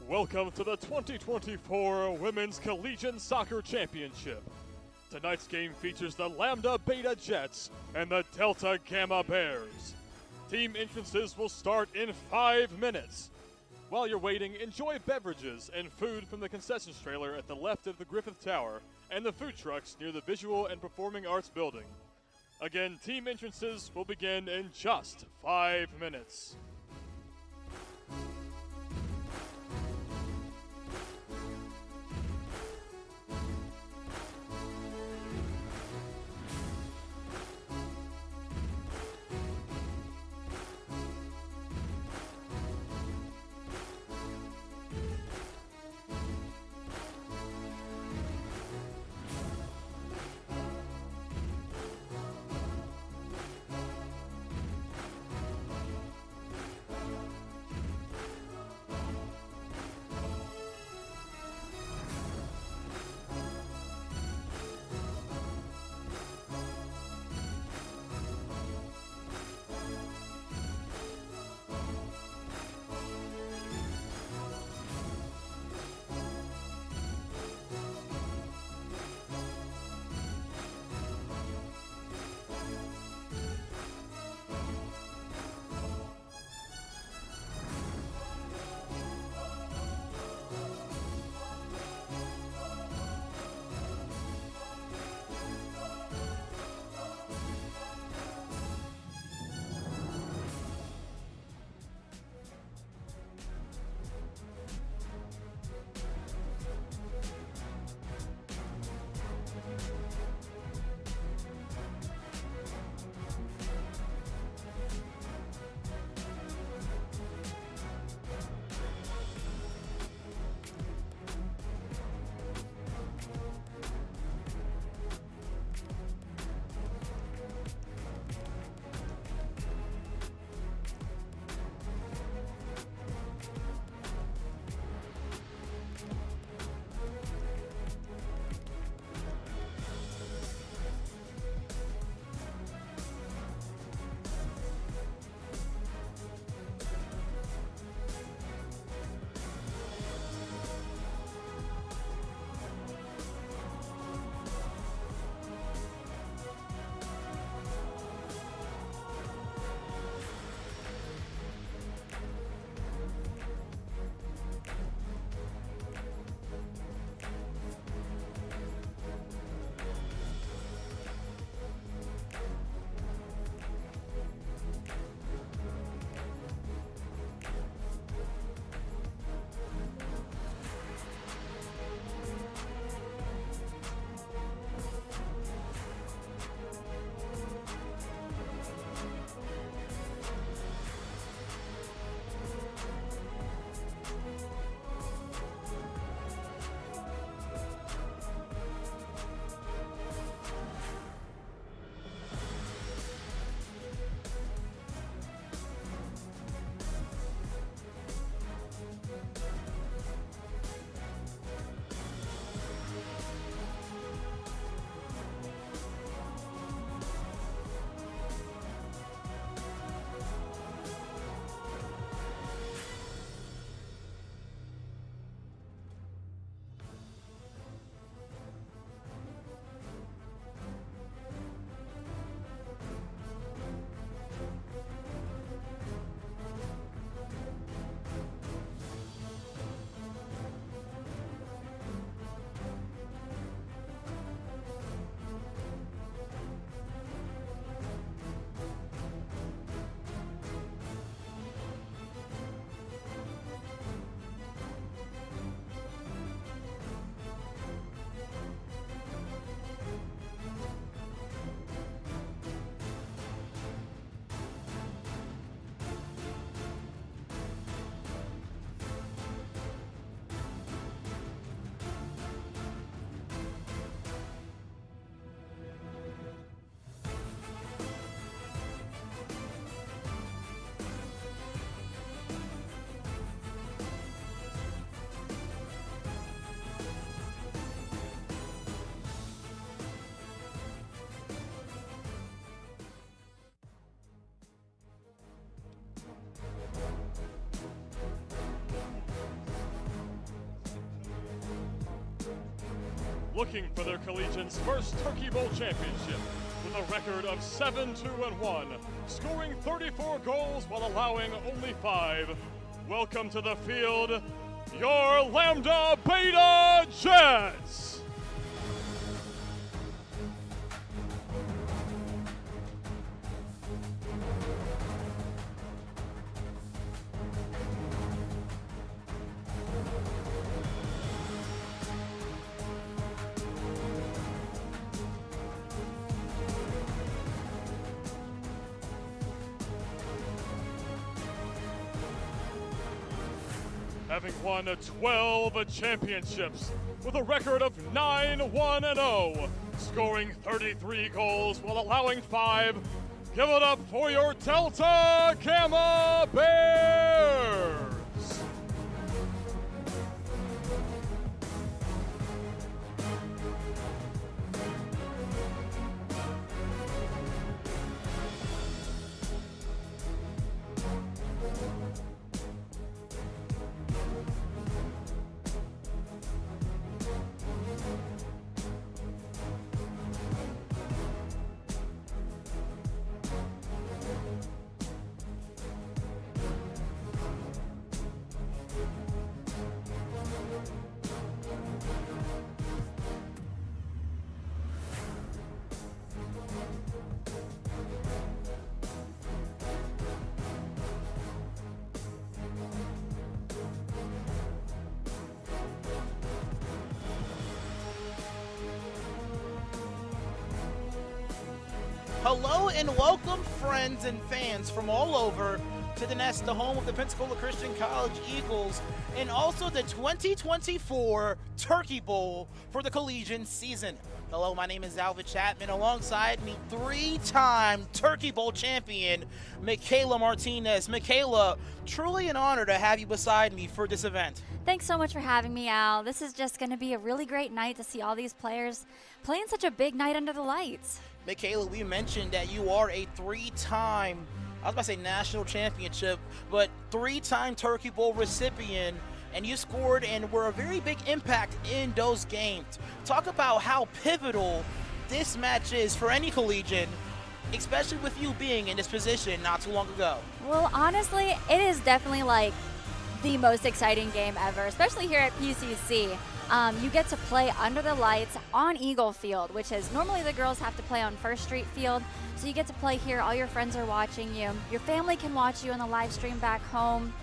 Welcome to the 2024 Women's Collegiate Soccer Championship. Tonight's game features the Lambda Beta Jets and the Delta Gamma Bears. Team entrances will start in 5 minutes. While you're waiting, enjoy beverages and food from the concessions trailer at the left of the Griffith Tower and the food trucks near the Visual and Performing Arts Building. Again, team entrances will begin in just 5 minutes. looking for their collegiane's first Turkey Bowl championship with a record of 7-2-1, scoring 34 goals while allowing only 5. Welcome to the field, your Lambda Beta Jets! Having won 12 championships with a record of 9-1-0, scoring 33 goals while allowing 5. Give it up for your Delta Gamma Bears! Hello and welcome, friends and fans from all over, to the nest, the home of the Pensacola Christian College Eagles, and also the 2024 Turkey Bowl for the collegiate season. Hello, my name is Alvin Chapman. Alongside me, 3-time Turkey Bowl champion, Michaela Martinez. Michaela, truly an honor to have you beside me for this event. Thanks so much for having me, Al. This is just going to be a really great night to see all these players playing such a big night under the lights. Michaela, we mentioned that you are a 3-time, I was about to say national championship, but 3-time Turkey Bowl recipient, and you scored and were a very big impact in those games. Talk about how pivotal this match is for any collegiate, especially with you being in this position not too long ago. Well, honestly, it is definitely like the most exciting game ever, especially here at PCC. You get to play under the lights on Eagle Field, which is normally the girls have to play on First Street Field. So you get to play here. All your friends are watching you. Your family can watch you on the live stream back home.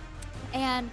And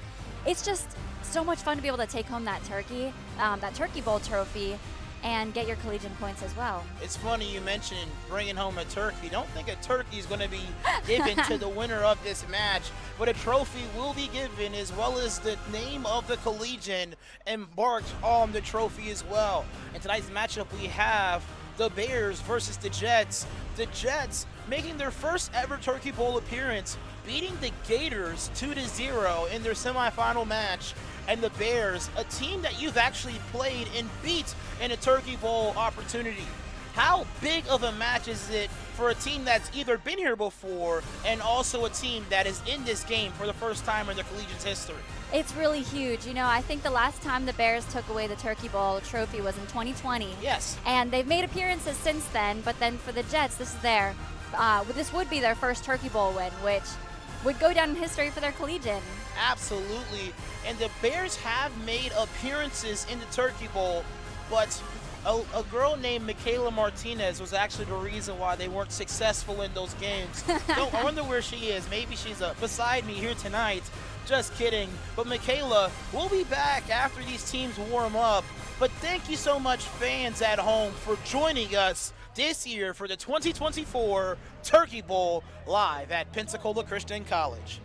it's just so much fun to be able to take home that Turkey Bowl trophy and get your collegiate points as well. It's funny you mentioned bringing home a turkey. Don't think a turkey is going to be given to the winner of this match, but a trophy will be given, as well as the name of the collegiate embarked on the trophy as well. In tonight's matchup, we have the Bears versus the Jets. The Jets making their first ever Turkey Bowl appearance, beating the Gators 2-0 in their semifinal match. And the Bears, a team that you've actually played and beat in a Turkey Bowl opportunity. How big of a match is it for a team that's either been here before and also a team that is in this game for the first time in their collegiate history? It's really huge. You know, I think the last time the Bears took away the Turkey Bowl trophy was in 2020. Yes. And they've made appearances since then, but then for the Jets, this would be their first Turkey Bowl win, which would go down in history for their collegiate. Absolutely. And the Bears have made appearances in the Turkey Bowl, but a girl named Michaela Martinez was actually the reason why they weren't successful in those games. I wonder where she is. Maybe she's beside me here tonight. Just kidding. But Michaela, we'll be back after these teams warm up. But thank you so much, fans at home, for joining us this year for the 2024 Turkey Bowl live at Pensacola Christian College.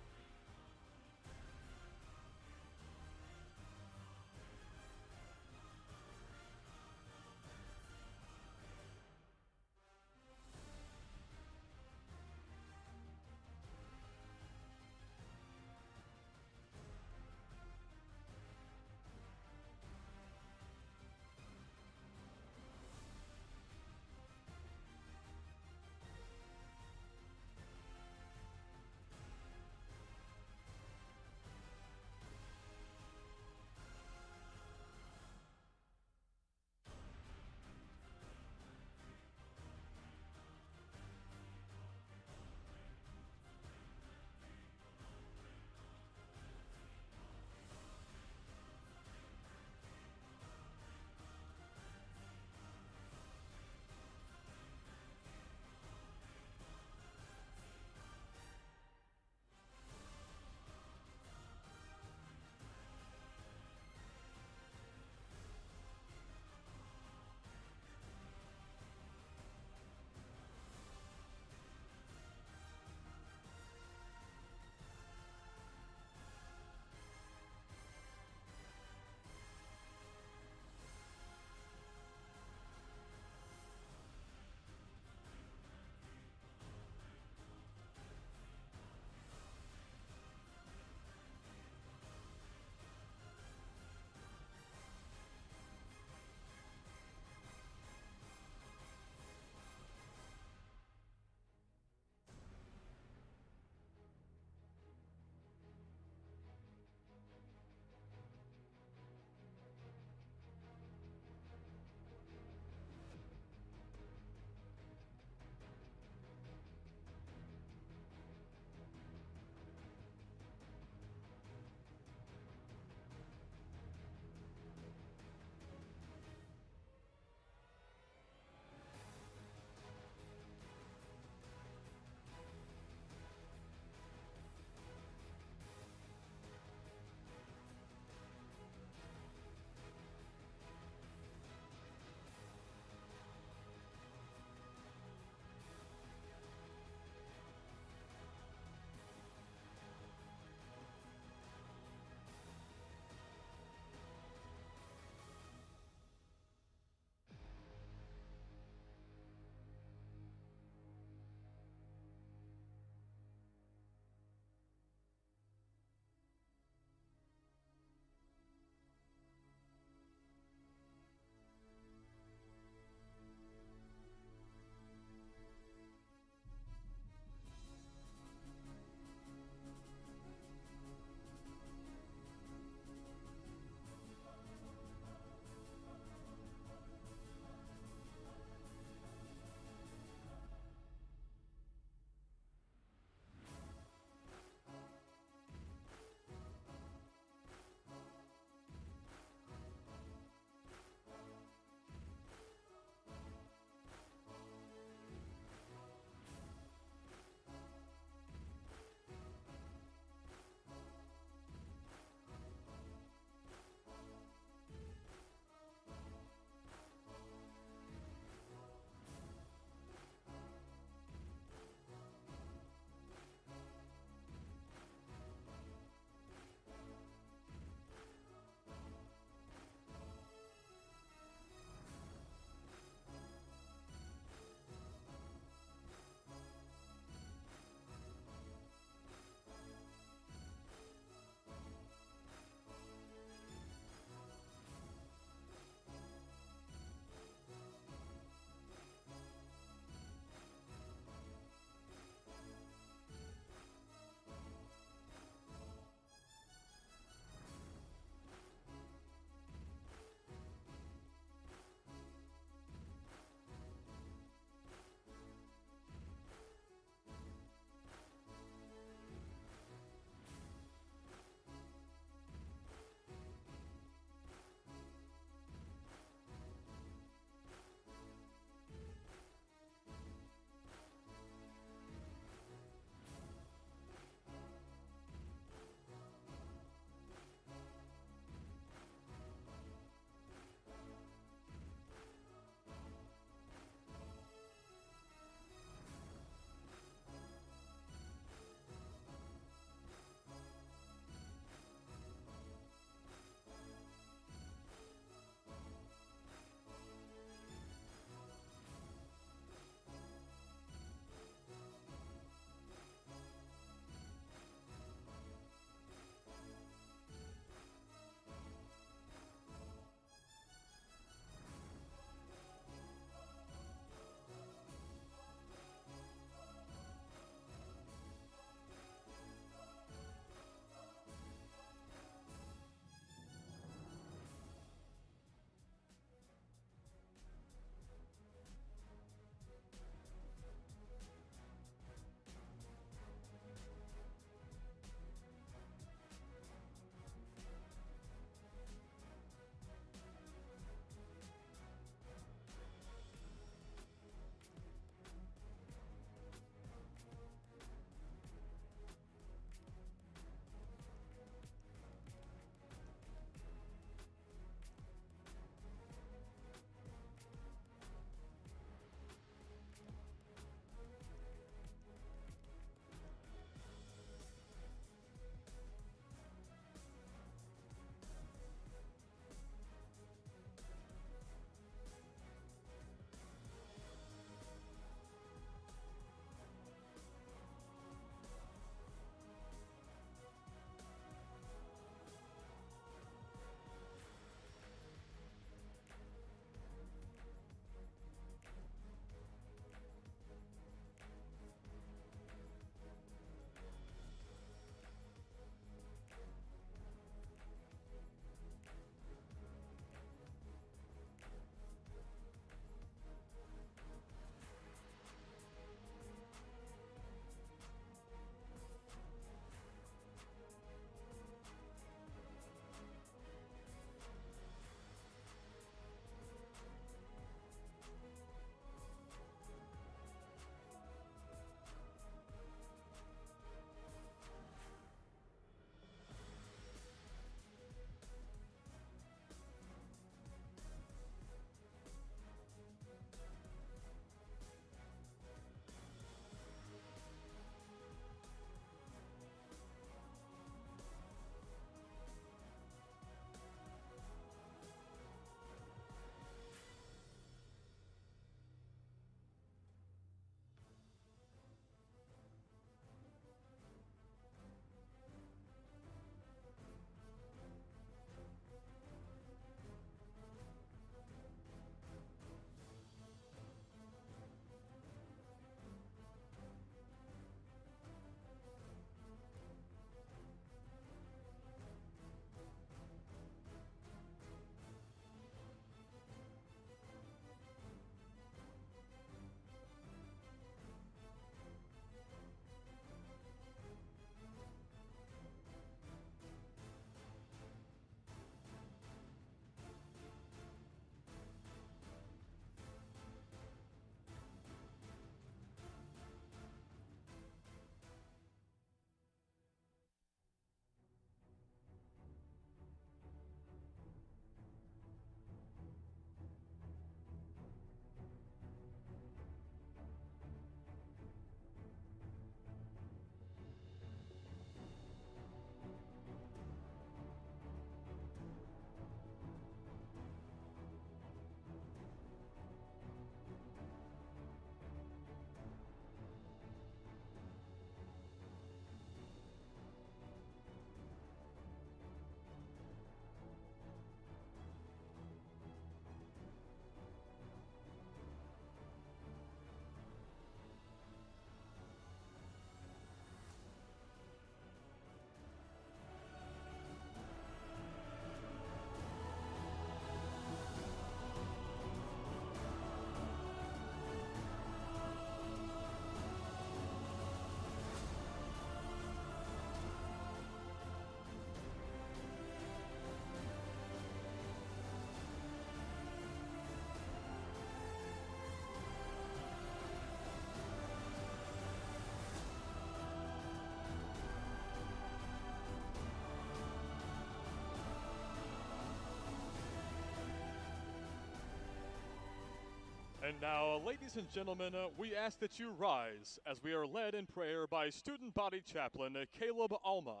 And now, ladies and gentlemen, we ask that you rise as we are led in prayer by Student Body Chaplain Caleb Alma.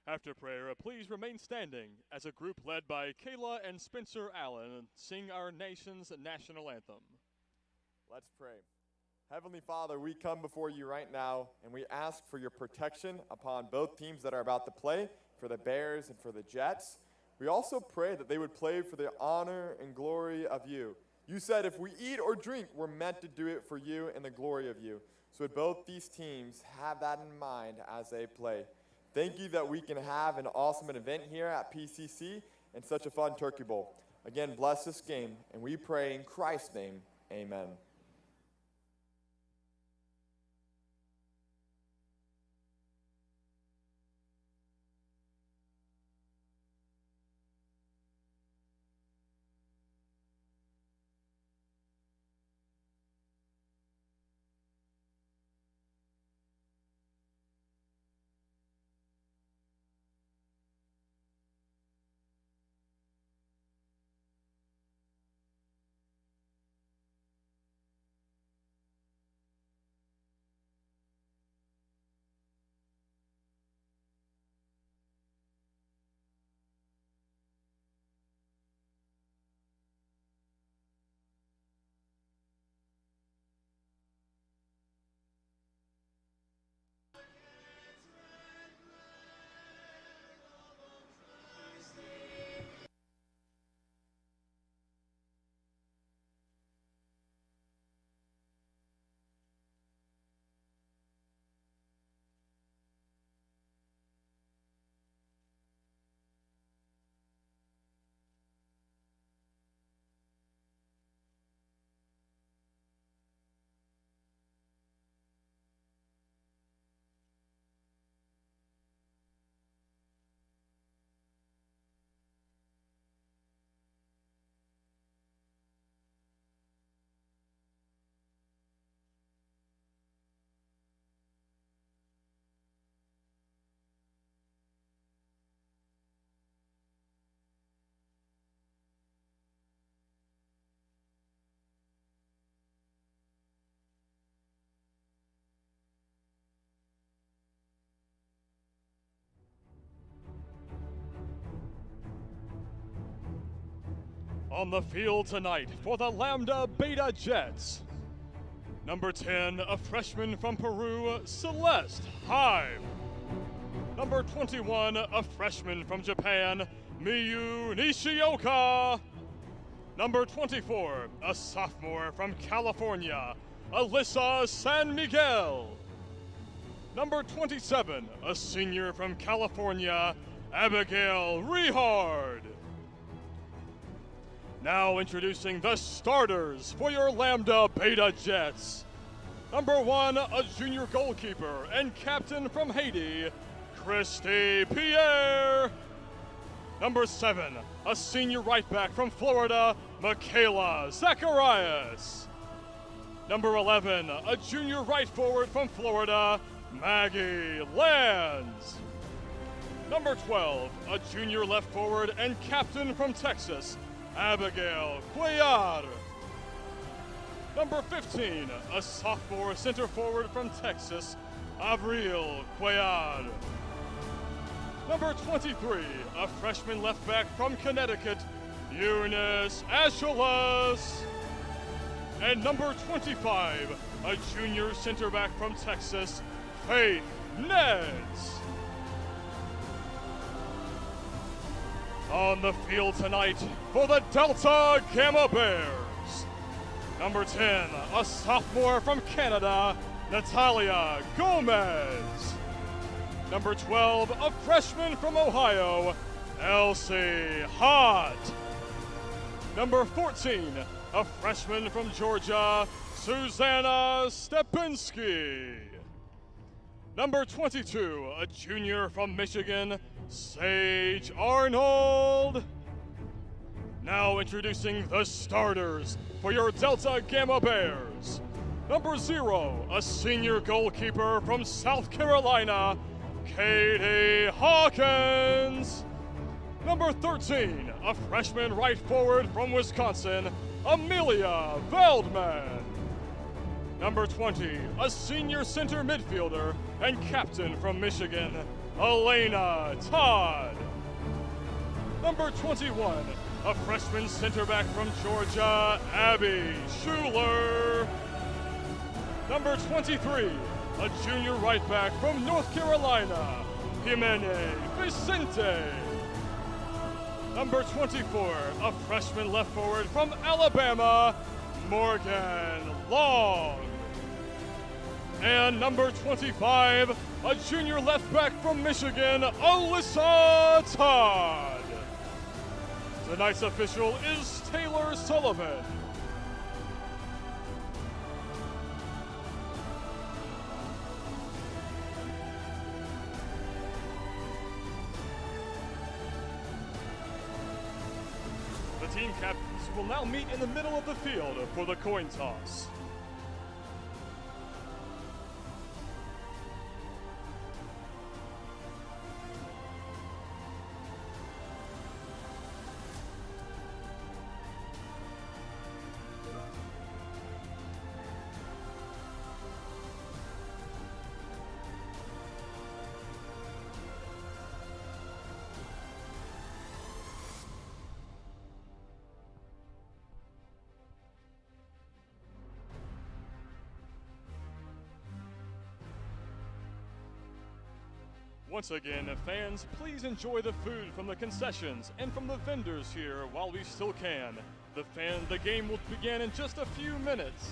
After prayer, please remain standing as a group led by Kayla and Spencer Allen sing our nation's national anthem. Let's pray. Heavenly Father, we come before you right now, and we ask for your protection upon both teams that are about to play, for the Bears and for the Jets. We also pray that they would play for the honor and glory of you. You said if we eat or drink, we're meant to do it for you and the glory of you. So would both these teams have that in mind as they play. Thank you that we can have an awesome event here at PCC and such a fun Turkey Bowl. Again, bless this game, and we pray in Christ's name, amen. On the field tonight for the Lambda Beta Jets, number 10, a freshman from Peru, Celeste Hive. Number 21, a freshman from Japan, Miyu Nishioka. Number 24, a sophomore from California, Alyssa San Miguel. Number 27, a senior from California, Abigail Rehard. Now introducing the starters for your Lambda Beta Jets. Number 1, a junior goalkeeper and captain from Haiti, Christy Pierre. Number 7, a senior right back from Florida, Michaela Zacharias. Number 11, a junior right forward from Florida, Maggie Lands. Number 12, a junior left forward and captain from Texas, Abigail Cuellar. Number 15, a sophomore center forward from Texas, Avril Cuellar. Number 23, a freshman left back from Connecticut, Eunice Achelas. And number 25, a junior center back from Texas, Faith Neds. On the field tonight for the Delta Gamma Bears, number 10, a sophomore from Canada, Natalia Gomez. Number 12, a freshman from Ohio, Elsie Hott. Number 14, a freshman from Georgia, Susanna Stepinski. Number 22, a junior from Michigan, Sage Arnold. Now introducing the starters for your Delta Gamma Bears. Number 0, a senior goalkeeper from South Carolina, Katie Hawkins. Number 13, a freshman right forward from Wisconsin, Amelia Veldman. Number 20, a senior center midfielder and captain from Michigan, Elena Todd. Number 21, a freshman center back from Georgia, Abby Schuler. Number 23, a junior right back from North Carolina, Jimene Vicente. Number 24, a freshman left forward from Alabama, Morgan Long. And number 25, a junior left back from Michigan, Alyssa Todd. Tonight's official is Taylor Sullivan. The team captains will now meet in the middle of the field for the coin toss. Once again, fans, please enjoy the food from the concessions and from the vendors here while we still can. The game will begin in just a few minutes.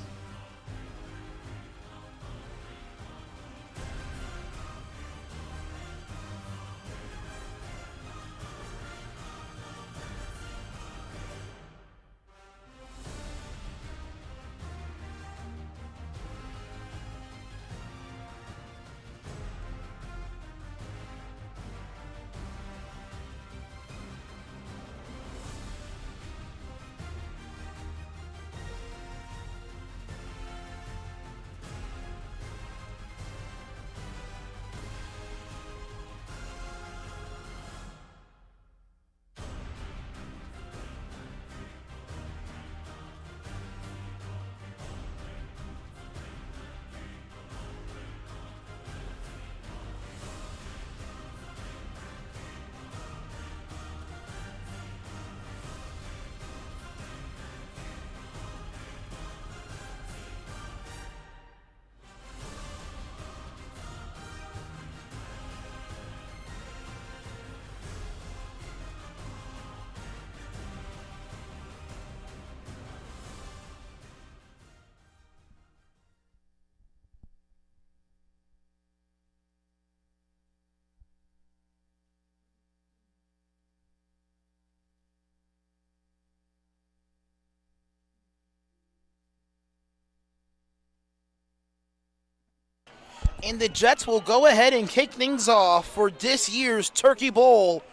And the Jets will go ahead and kick things off for this year's Turkey Bowl.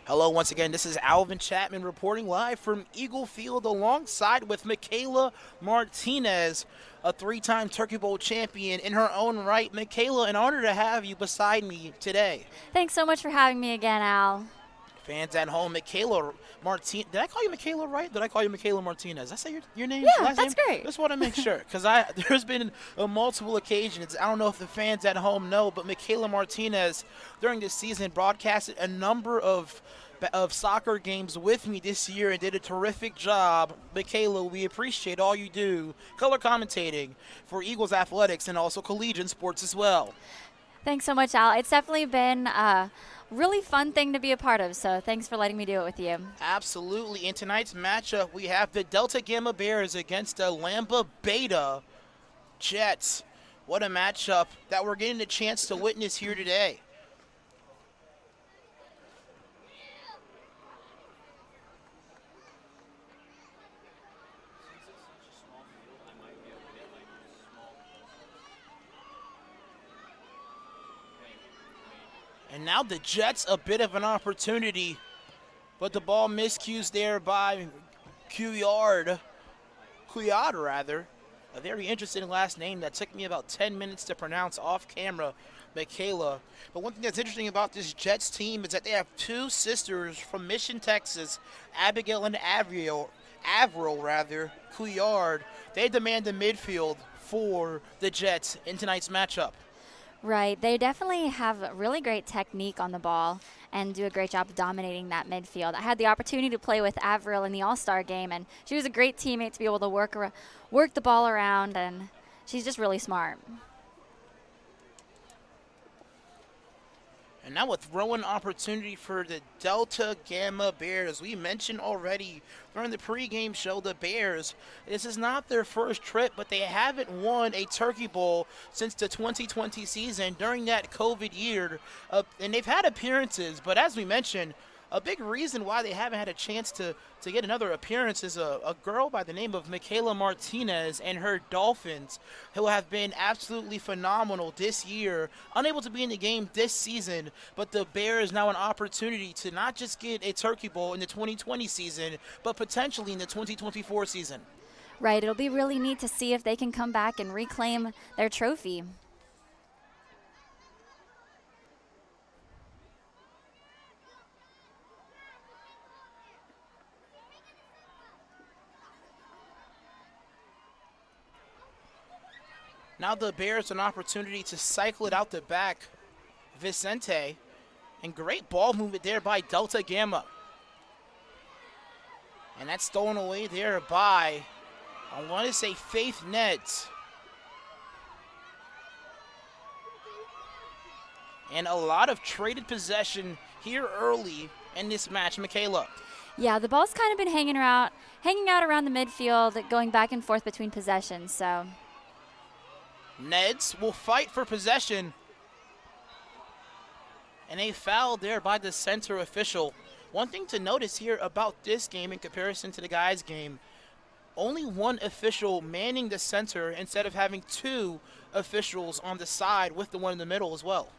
Hello once again, this is Alvin Chapman reporting live from Eagle Field alongside with Michaela Martinez, a three-time Turkey Bowl champion in her own right. Michaela, an honor to have you beside me today. Thanks so much for having me again, Al. Fans at home, Michaela Martinez. Did I call you Michaela right? Did I call you Michaela Martinez? Did I say your name? Yeah, last that's name? great. Just want to make sure, because there's been multiple occasions. I don't know if the fans at home know, but Michaela Martinez during this season broadcasted a number of soccer games with me this year and did a terrific job. Michaela, we appreciate all you do, color commentating for Eagles athletics and also collegiate sports as well. Thanks so much, Al. It's definitely been a really fun thing to be a part of, so thanks for letting me do it with you. Absolutely. In tonight's matchup, we have the Delta Gamma Bears against the Lambda Beta Jets. What a matchup that we're getting a chance to witness here today. And now the Jets a bit of an opportunity, but the ball miscues there by Couillard, a very interesting last name that took me about 10 minutes to pronounce off camera. Michaela. But one thing that's interesting about this Jets team is that they have two sisters from Mission, Texas, Abigail and Avril Couillard. They demand the midfield for the Jets in tonight's matchup. Right. They definitely have really great technique on the ball and do a great job of dominating that midfield. I had the opportunity to play with Avril in the All-Star game, and she was a great teammate to be able to work the ball around, and she's just really smart. And now a throw-in opportunity for the Delta Gamma Bears. We mentioned already during the pregame show the Bears, this is not their first trip, but they haven't won a Turkey Bowl since the 2020 season during that COVID year. And they've had appearances, but as we mentioned, a big reason why they haven't had a chance to get another appearance is a girl by the name of Michaela Martinez and her Dolphins, who have been absolutely phenomenal this year, unable to be in the game this season, but the Bears now an opportunity to not just get a Turkey Bowl in the 2020 season, but potentially in the 2024 season. Right. It'll be really neat to see if they can come back and reclaim their trophy. Now the Bears an opportunity to cycle it out the back. Vicente, and great ball movement there by Delta Gamma. And that's stolen away there by, I want to say, Faith Neds. And a lot of traded possession here early in this match, Michaela. Yeah, the ball's kind of been hanging out around the midfield, going back and forth between possessions, so. Neds will fight for possession. And a foul there by the center official. One thing to notice here about this game in comparison to the guys' game, only one official manning the center instead of having two officials on the side with the one in the middle as well.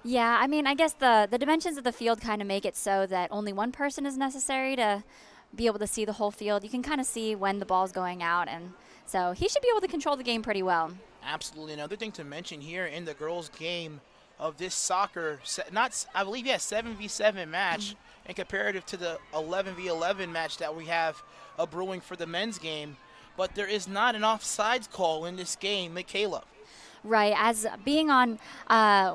Yeah, I mean, I guess the dimensions of the field kind of make it so that only one person is necessary to be able to see the whole field. You can kind of see when the ball's going out, and so he should be able to control the game pretty well. Absolutely. Another thing to mention here in the girls' game of this soccer, 7v7 match, and comparative to the 11v11 match that we have brewing for the men's game, but there is not an offsides call in this game, Michaela. Right, as being on,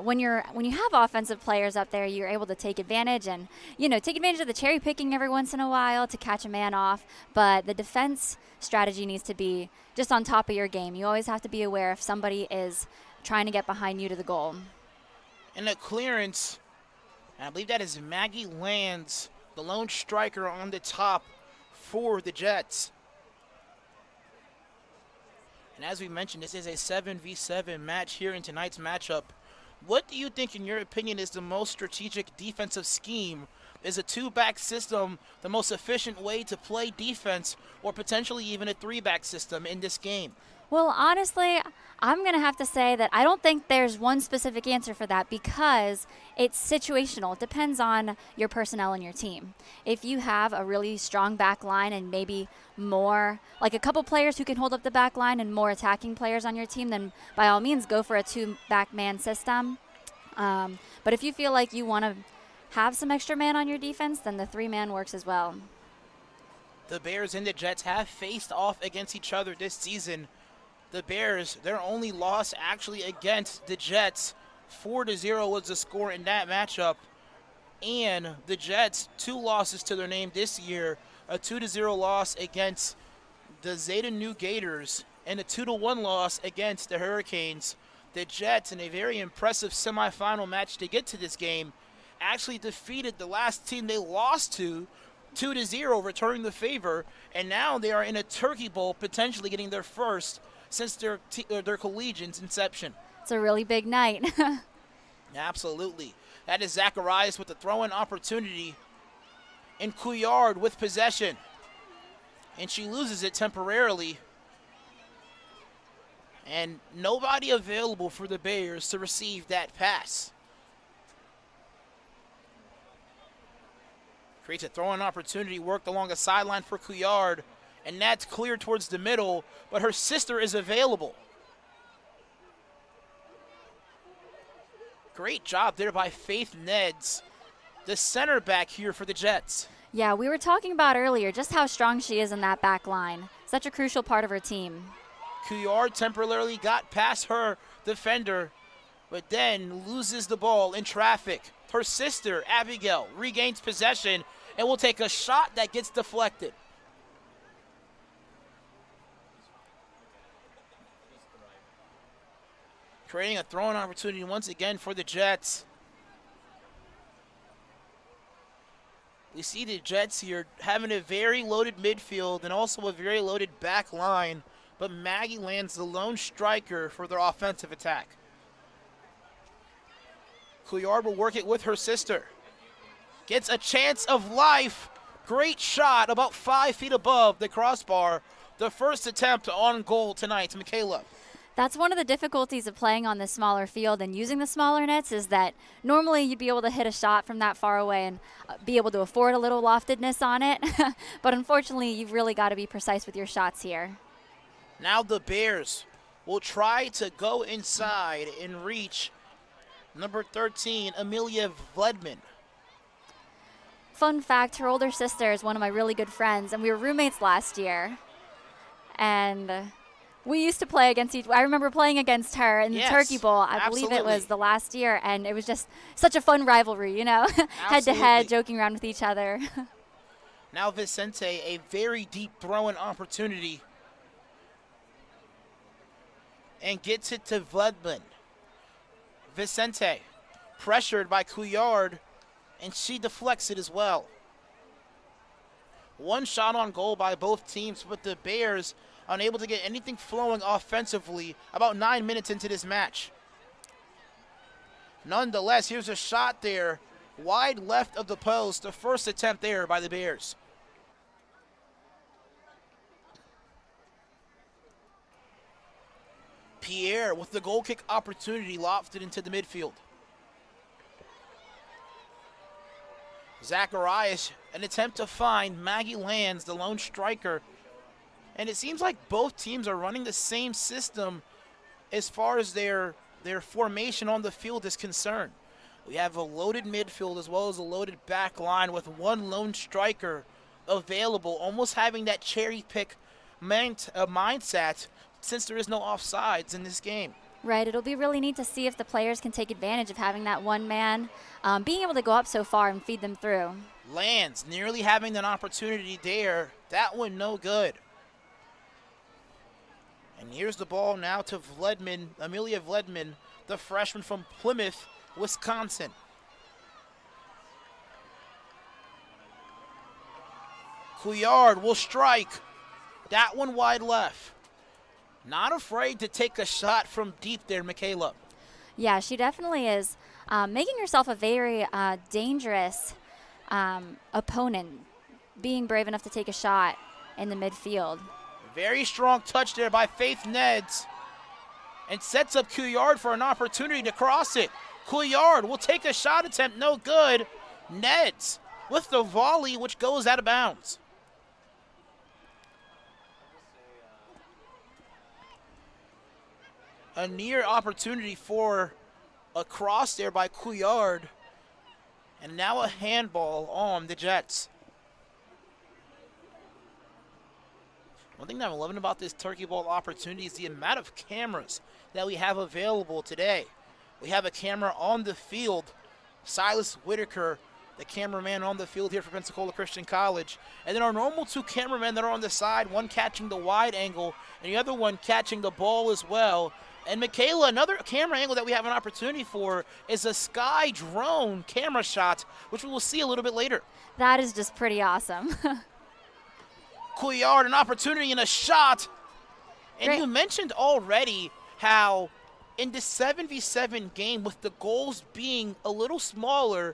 when you have offensive players up there, you're able to take advantage and, take advantage of the cherry picking every once in a while to catch a man off. But the defense strategy needs to be just on top of your game. You always have to be aware if somebody is trying to get behind you to the goal. And a clearance, and I believe that is Maggie Lands, the lone striker on the top for the Jets. And as we mentioned, this is a 7v7 match here in tonight's matchup. What do you think, in your opinion, is the most strategic defensive scheme? Is a two-back system the most efficient way to play defense, or potentially even a three-back system in this game? Well, honestly, I'm going to have to say that I don't think there's one specific answer for that because it's situational. It depends on your personnel and your team. If you have a really strong back line and maybe more, like a couple players who can hold up the back line and more attacking players on your team, then by all means go for a two-back man system. But if you feel like you want to have some extra man on your defense, then the three-man works as well. The Bears and the Jets have faced off against each other this season. The Bears, their only loss actually against the Jets, 4-0 was the score in that matchup. And the Jets, 2 losses to their name this year, a 2-0 loss against the Zeta New Gators and a 2-1 loss against the Hurricanes. The Jets, in a very impressive semifinal match to get to this game, actually defeated the last team they lost to 2-0, returning the favor, and now they are in a Turkey Bowl, potentially getting their first since their collegiate's inception. It's a really big night. Absolutely. That is Zacharias with the throw-in opportunity, and Couillard with possession. And she loses it temporarily. And nobody available for the Bears to receive that pass. Creates a throw-in opportunity, worked along the sideline for Couillard. And that's cleared towards the middle, but her sister is available. Great job there by Faith Neds, the center back here for the Jets. Yeah, we were talking about earlier just how strong she is in that back line. Such a crucial part of her team. Couillard temporarily got past her defender, but then loses the ball in traffic. Her sister, Abigail, regains possession and will take a shot that gets deflected. Creating a throwing opportunity once again for the Jets. We see the Jets here having a very loaded midfield and also a very loaded back line, but Maggie lands the lone striker for their offensive attack. Couillard will work it with her sister. Gets a chance of life. Great shot about 5 feet above the crossbar. The first attempt on goal tonight, Michaela. That's one of the difficulties of playing on this smaller field and using the smaller nets is that normally you'd be able to hit a shot from that far away and be able to afford a little loftedness on it. But unfortunately, you've really got to be precise with your shots here. Now the Bears will try to go inside and reach number 13, Amelia Vledman. Fun fact, her older sister is one of my really good friends, and we were roommates last year. And we used to play against I remember playing against her in the Turkey Bowl. I believe it was the last year, and it was just such a fun rivalry, you know, head-to-head, joking around with each other. Now Vicente, a very deep throwing opportunity, and gets it to Vledman. Vicente, pressured by Couillard, and she deflects it as well. One shot on goal by both teams, but the Bears unable to get anything flowing offensively about 9 minutes into this match. Nonetheless, here's a shot there, wide left of the post, the first attempt there by the Bears. Pierre with the goal kick opportunity lofted into the midfield. Zacharias, an attempt to find Maggie Lands, the lone striker. And it seems like both teams are running the same system as far as their formation on the field is concerned. We have a loaded midfield as well as a loaded back line with one lone striker available, almost having that cherry pick mindset since there is no offsides in this game. Right, it'll be really neat to see if the players can take advantage of having that one man, being able to go up so far and feed them through. Lands nearly having an opportunity there. That one no good. And here's the ball now to Vledman, Amelia Vledman, the freshman from Plymouth, Wisconsin. Couillard will strike. That one wide left. Not afraid to take a shot from deep there, Michaela. Yeah, she definitely is making herself a very dangerous opponent, being brave enough to take a shot in the midfield. Very strong touch there by Faith Neds, and sets up Couillard for an opportunity to cross it. Couillard will take a shot attempt, no good. Neds with the volley, which goes out of bounds. A near opportunity for a cross there by Couillard, and now a handball on the Jets. One thing that I'm loving about this Turkey Bowl opportunity is the amount of cameras that we have available today. We have a camera on the field, Silas Whitaker, the cameraman on the field here for Pensacola Christian College. And then our normal two cameramen that are on the side, one catching the wide angle and the other one catching the ball as well. And Michaela, another camera angle that we have an opportunity for is a sky drone camera shot, which we will see a little bit later. That is just pretty awesome. Couillard, an opportunity and a shot. And Great. You mentioned already how in the 7v7 game, with the goals being a little smaller,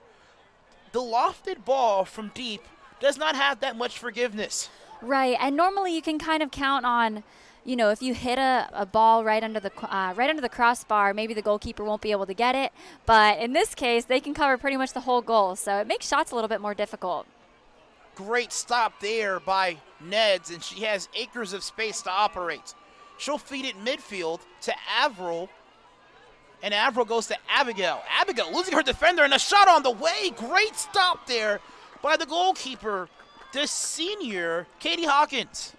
the lofted ball from deep does not have that much forgiveness. Right, and normally you can kind of count on, you know, if you hit a ball right under the crossbar, maybe the goalkeeper won't be able to get it. But in this case, they can cover pretty much the whole goal, so it makes shots a little bit more difficult. Great stop there by Neds, and she has acres of space to operate. She'll feed it midfield to Averill, And Avril goes to Abigail. Abigail losing her defender and a shot on the way. Great stop there by the goalkeeper, the senior, Katie Hawkins.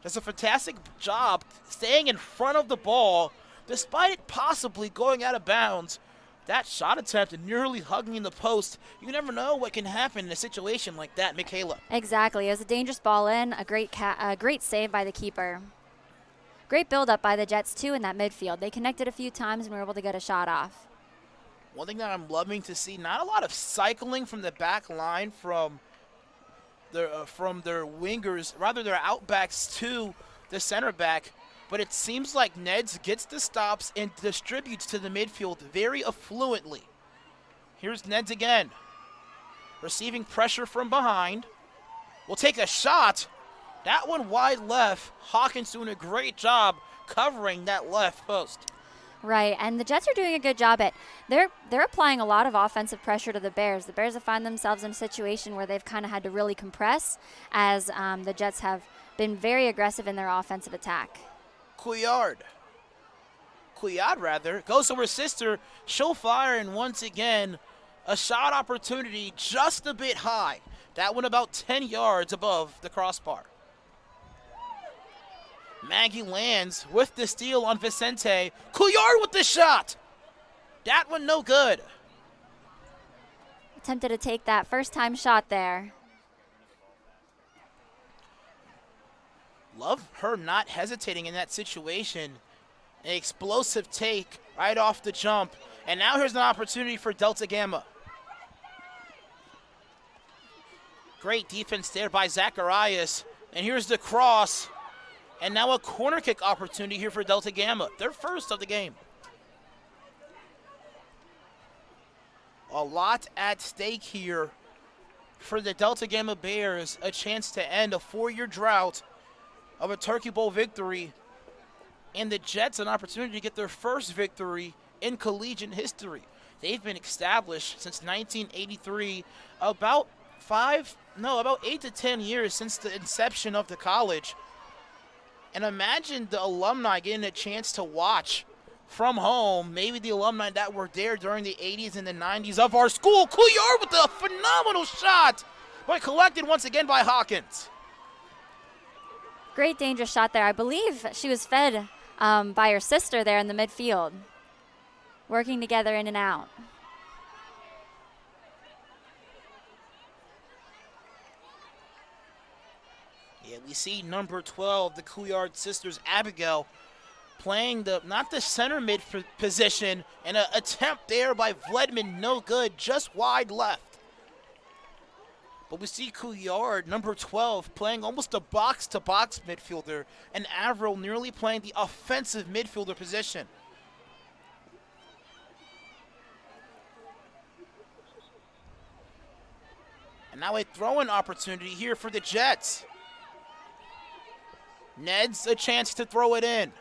Does a fantastic job staying in front of the ball despite it possibly going out of bounds. That shot attempt and nearly hugging the post. You never know what can happen in a situation like that, Michaela. Exactly. It was a dangerous ball in, a great save by the keeper. Great build-up by the Jets, too, in that midfield. They connected a few times and were able to get a shot off. One thing that I'm loving to see, not a lot of cycling from the back line from their wingers, rather their outbacks to the center back. But it seems like Neds gets the stops and distributes to the midfield very affluently. Here's Neds again. Receiving pressure from behind. Will take a shot. That one wide left. Hawkins doing a great job covering that left post. Right, and the Jets are doing a good job at, they're applying a lot of offensive pressure to the Bears. The Bears have found themselves in a situation where they've kind of had to really compress as the Jets have been very aggressive in their offensive attack. Couillard goes to her sister. She'll fire, and once again, a shot opportunity just a bit high. That one about 10 yards above the crossbar. Maggie lands with the steal on Vicente. Couillard with the shot. That one no good. Attempted to take that first-time shot there. Love her not hesitating in that situation. An explosive take right off the jump. And now here's an opportunity for Delta Gamma. Great defense there by Zacharias. And here's the cross. And now a corner kick opportunity here for Delta Gamma. Their first of the game. A lot at stake here for the Delta Gamma Bears. A chance to end a 4-year drought of a Turkey Bowl victory. And the Jets an opportunity to get their first victory in collegiate history. They've been established since 1983, about 8 to 10 years since the inception of the college. And imagine the alumni getting a chance to watch from home, maybe the alumni that were there during the 80s and the 90s of our school. Couillard with a phenomenal shot, but collected once again by Hawkins. Great dangerous shot there. I believe she was fed by her sister there in the midfield, working together in and out. Yeah, we see number 12, the Couillard sisters, Abigail, playing not the center mid position, and an attempt there by Vledman, no good, just wide left. But we see Couillard, number 12, playing almost a box-to-box midfielder, and Avril nearly playing the offensive midfielder position. And now a throw-in opportunity here for the Jets. Ned's a chance to throw it in.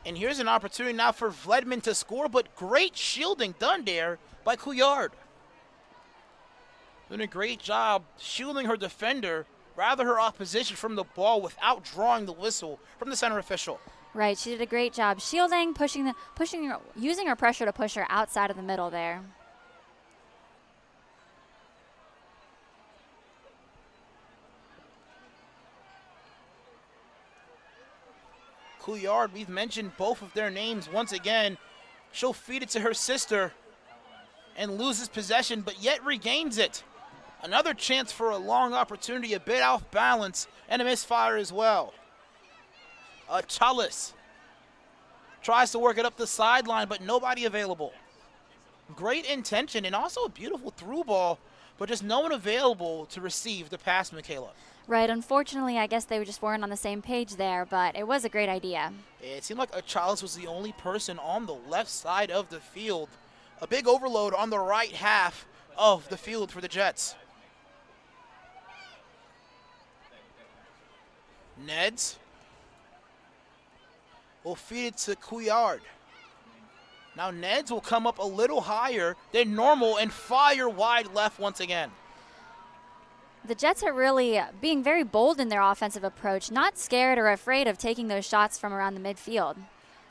And here's an opportunity now for Vledman to score, but great shielding done there by Couillard. Doing a great job shielding her defender, rather her opposition from the ball without drawing the whistle from the center official. Right, she did a great job shielding, using her pressure to push her outside of the middle there. Couillard, we've mentioned both of their names once again. She'll feed it to her sister and loses possession, but yet regains it. Another chance for a long opportunity, a bit off balance, and a misfire as well. Chalice tries to work it up the sideline, but nobody available. Great intention and also a beautiful through ball, but just no one available to receive the pass, Michaela. Right, unfortunately, I guess they just weren't on the same page there, but it was a great idea. It seemed like Chalice was the only person on the left side of the field. A big overload on the right half of the field for the Jets. Neds will feed it to Couillard. Now Neds will come up a little higher than normal and fire wide left once again. The Jets are really being very bold in their offensive approach, not scared or afraid of taking those shots from around the midfield.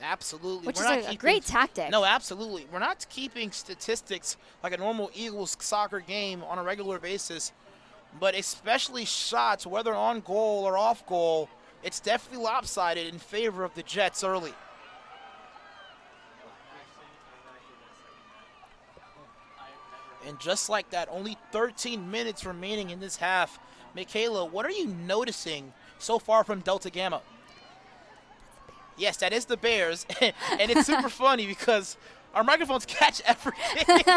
Absolutely. Which is a great tactic. No, absolutely. We're not keeping statistics like a normal Eagles soccer game on a regular basis, but especially shots, whether on goal or off goal, it's definitely lopsided in favor of the Jets early. And just like that, only 13 minutes remaining in this half. Michaela, what are you noticing so far from Delta Gamma? Yes, that is the Bears, and it's super funny because our microphones catch everything.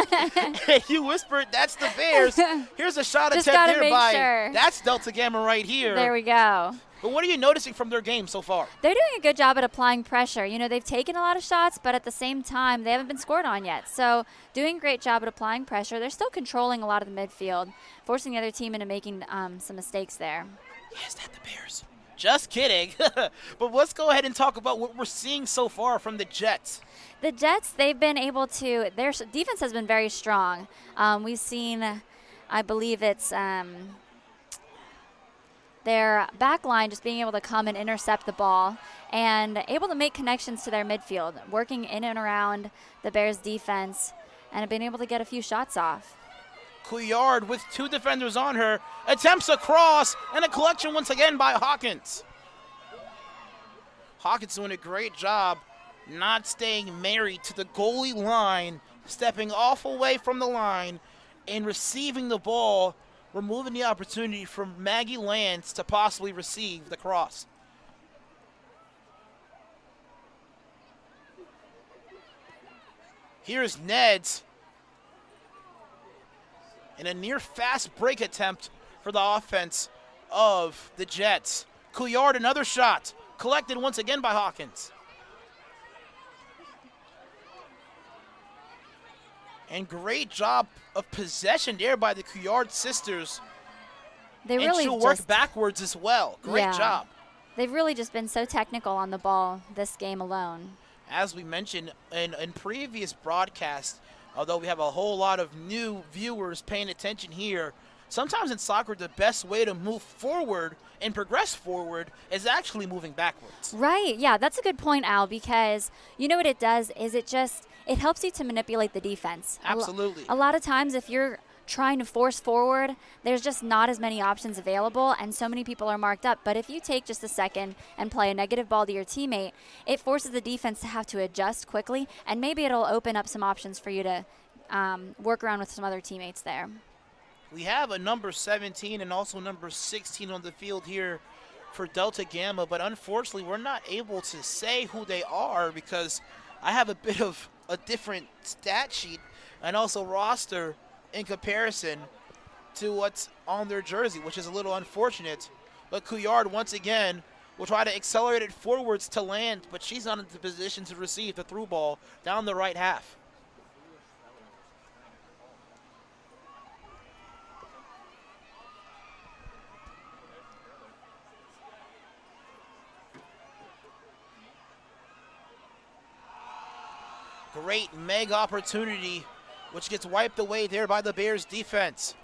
And you whispered, that's the Bears. Here's a shot Just attempt gotta nearby. make sure. That's Delta Gamma right here. There we go. But what are you noticing from their game so far? They're doing a good job at applying pressure. You know, they've taken a lot of shots, but at the same time, they haven't been scored on yet. So doing a great job at applying pressure. They're still controlling a lot of the midfield, forcing the other team into making some mistakes there. Yes, that's the Bears. Just kidding. But let's go ahead and talk about what we're seeing so far from the Jets. The Jets, they've been able to, their defense has been very strong. We've seen, I believe it's their back line just being able to come and intercept the ball and able to make connections to their midfield, working in and around the Bears defense, and have been able to get a few shots off. Couillard with two defenders on her, attempts a cross, and a collection once again by Hawkins. Hawkins doing a great job not staying married to the goalie line, stepping off away from the line and receiving the ball, removing the opportunity from Maggie Lance to possibly receive the cross. Here's Neds. In a near fast break attempt for the offense of the Jets. Couillard, another shot, collected once again by Hawkins. And great job of possession there by the Couillard sisters. They and really she'll work backwards as well. Great job. They've really just been so technical on the ball this game alone. As we mentioned in previous broadcasts, although we have a whole lot of new viewers paying attention here, sometimes in soccer the best way to move forward and progress forward is actually moving backwards. Right, yeah, that's a good point, Al, because you know what it does is it helps you to manipulate the defense. Absolutely. A lot of times if you're trying to force forward, there's just not as many options available and so many people are marked up. But if you take just a second and play a negative ball to your teammate, it forces the defense to have to adjust quickly, and maybe it'll open up some options for you to work around with some other teammates there. We have a number 17 and also number 16 on the field here for Delta Gamma, but unfortunately we're not able to say who they are because I have a bit of a different stat sheet and also roster in comparison to what's on their jersey, which is a little unfortunate. But Couillard, once again, will try to accelerate it forwards to land, but she's not in the position to receive the through ball down the right half. Great mega opportunity, which gets wiped away there by the Bears defense.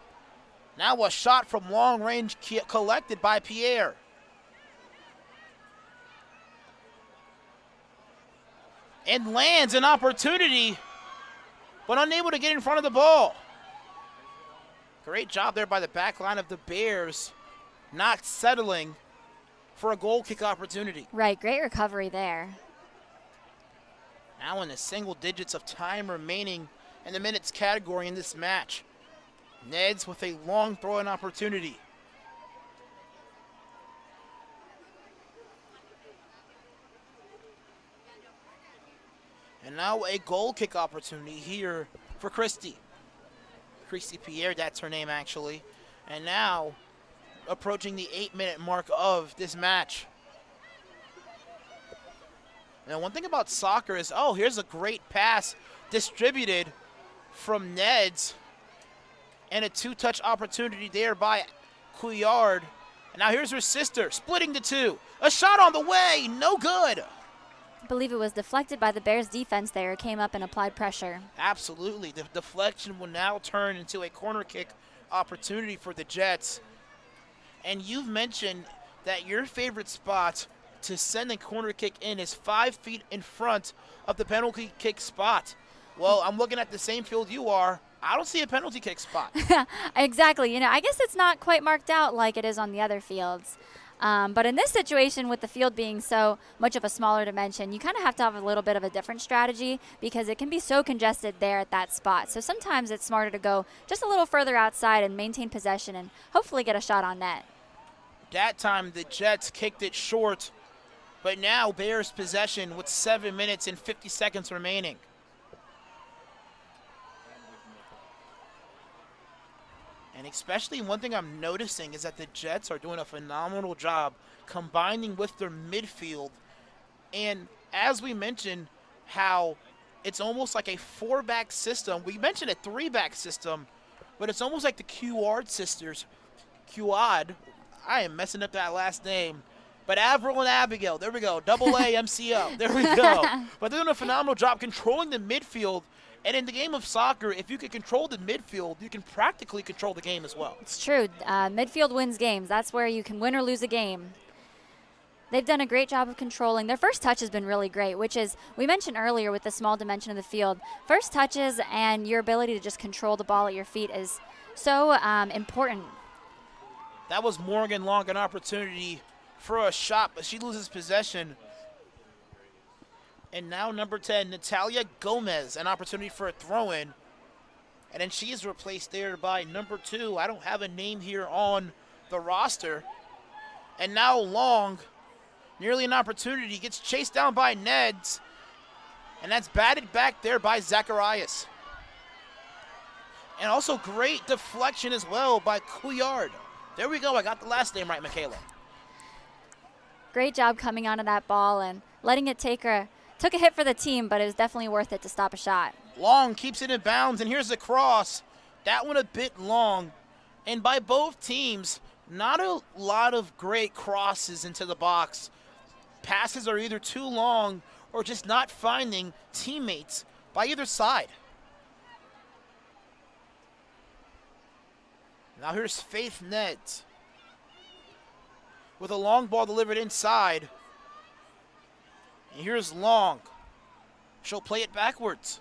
Now a shot from long range collected by Pierre. And lands an opportunity, but unable to get in front of the ball. Great job there by the back line of the Bears, not settling for a goal kick opportunity. Right, great recovery there. Now in the single digits of time remaining in the minutes category in this match. Neds with a long throw-in opportunity. And now a goal kick opportunity here for Christy. Christy Pierre, that's her name actually. And now approaching the 8-minute mark of this match. Now, one thing about soccer is, here's a great pass distributed from Neds. And a two-touch opportunity there by Couillard. And now here's her sister, splitting the two. A shot on the way, no good. I believe it was deflected by the Bears defense there. It came up and applied pressure. Absolutely. The deflection will now turn into a corner kick opportunity for the Jets. And you've mentioned that your favorite spot to send a corner kick in is 5 feet in front of the penalty kick spot. Well, I'm looking at the same field you are. I don't see a penalty kick spot. Exactly. I guess it's not quite marked out like it is on the other fields. But in this situation, with the field being so much of a smaller dimension, you kind of have to have a little bit of a different strategy because it can be so congested there at that spot. So sometimes it's smarter to go just a little further outside and maintain possession and hopefully get a shot on net. That time the Jets kicked it short, but now Bears possession with 7 minutes and 50 seconds remaining. And especially one thing I'm noticing is that the Jets are doing a phenomenal job combining with their midfield. And as we mentioned, how it's almost like a 4-back system. We mentioned a 3-back system, but it's almost like the Quad sisters. Quad, I am messing up that last name. But Avril and Abigail, there we go. Double A MCO, there we go. But they're doing a phenomenal job controlling the midfield. And in the game of soccer, if you can control the midfield, you can practically control the game as well. It's true. Midfield wins games. That's where you can win or lose a game. They've done a great job of controlling. Their first touch has been really great, which is, we mentioned earlier with the small dimension of the field, first touches and your ability to just control the ball at your feet is so important. That was Morgan Long, an opportunity for a shot, but she loses possession. And now number 10, Natalia Gomez, an opportunity for a throw-in. And then she is replaced there by number 2. I don't have a name here on the roster. And now Long, nearly an opportunity, gets chased down by Neds. And that's batted back there by Zacharias. And also great deflection as well by Couillard. There we go, I got the last name right, Michaela. Great job coming onto that ball and letting it took a hit for the team, but it was definitely worth it to stop a shot. Long keeps it in bounds, and here's the cross. That one a bit long. And by both teams, not a lot of great crosses into the box. Passes are either too long or just not finding teammates by either side. Now here's Faith Neds with a long ball delivered inside. And here's Long. She'll play it backwards.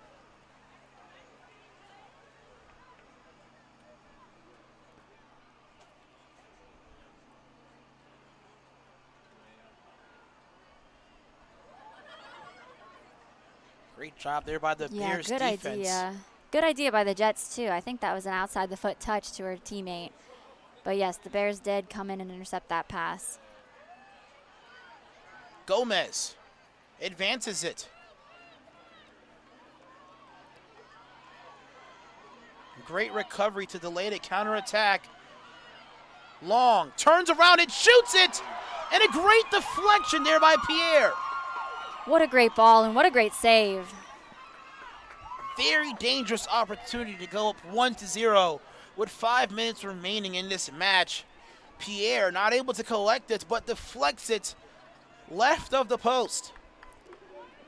Great job there by the Bears defense. Idea. Good idea by the Jets, too. I think that was an outside-the-foot touch to her teammate. But, yes, the Bears did come in and intercept that pass. Gomez advances it. Great recovery to delay the counterattack. Long turns around and shoots it. And a great deflection there by Pierre. What a great ball and what a great save. Very dangerous opportunity to go up 1-0 with 5 minutes remaining in this match. Pierre not able to collect it, but deflects it left of the post.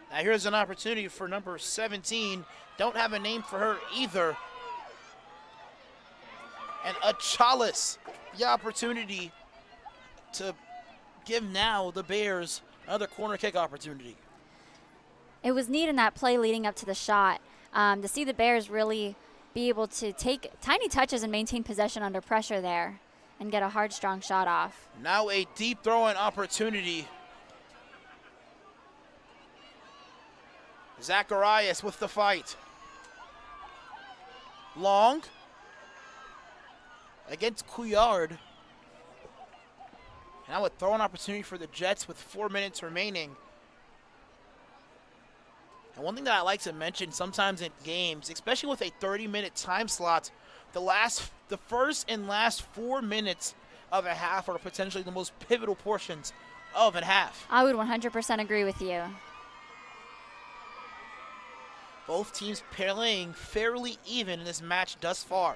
Now here's an opportunity for number 17. Don't have a name for her either. And a Chalice, the opportunity to give now the Bears another corner kick opportunity. It was neat in that play leading up to the shot to see the Bears really be able to take tiny touches and maintain possession under pressure there and get a hard, strong shot off. Now a deep throw-in opportunity. Zacharias with the fight. Long against Couillard. Now a throw-in opportunity for the Jets with 4 minutes remaining. And one thing that I like to mention sometimes in games, especially with a 30-minute time slot, the first and last 4 minutes of a half are potentially the most pivotal portions of a half. I would 100% agree with you. Both teams playing fairly even in this match thus far.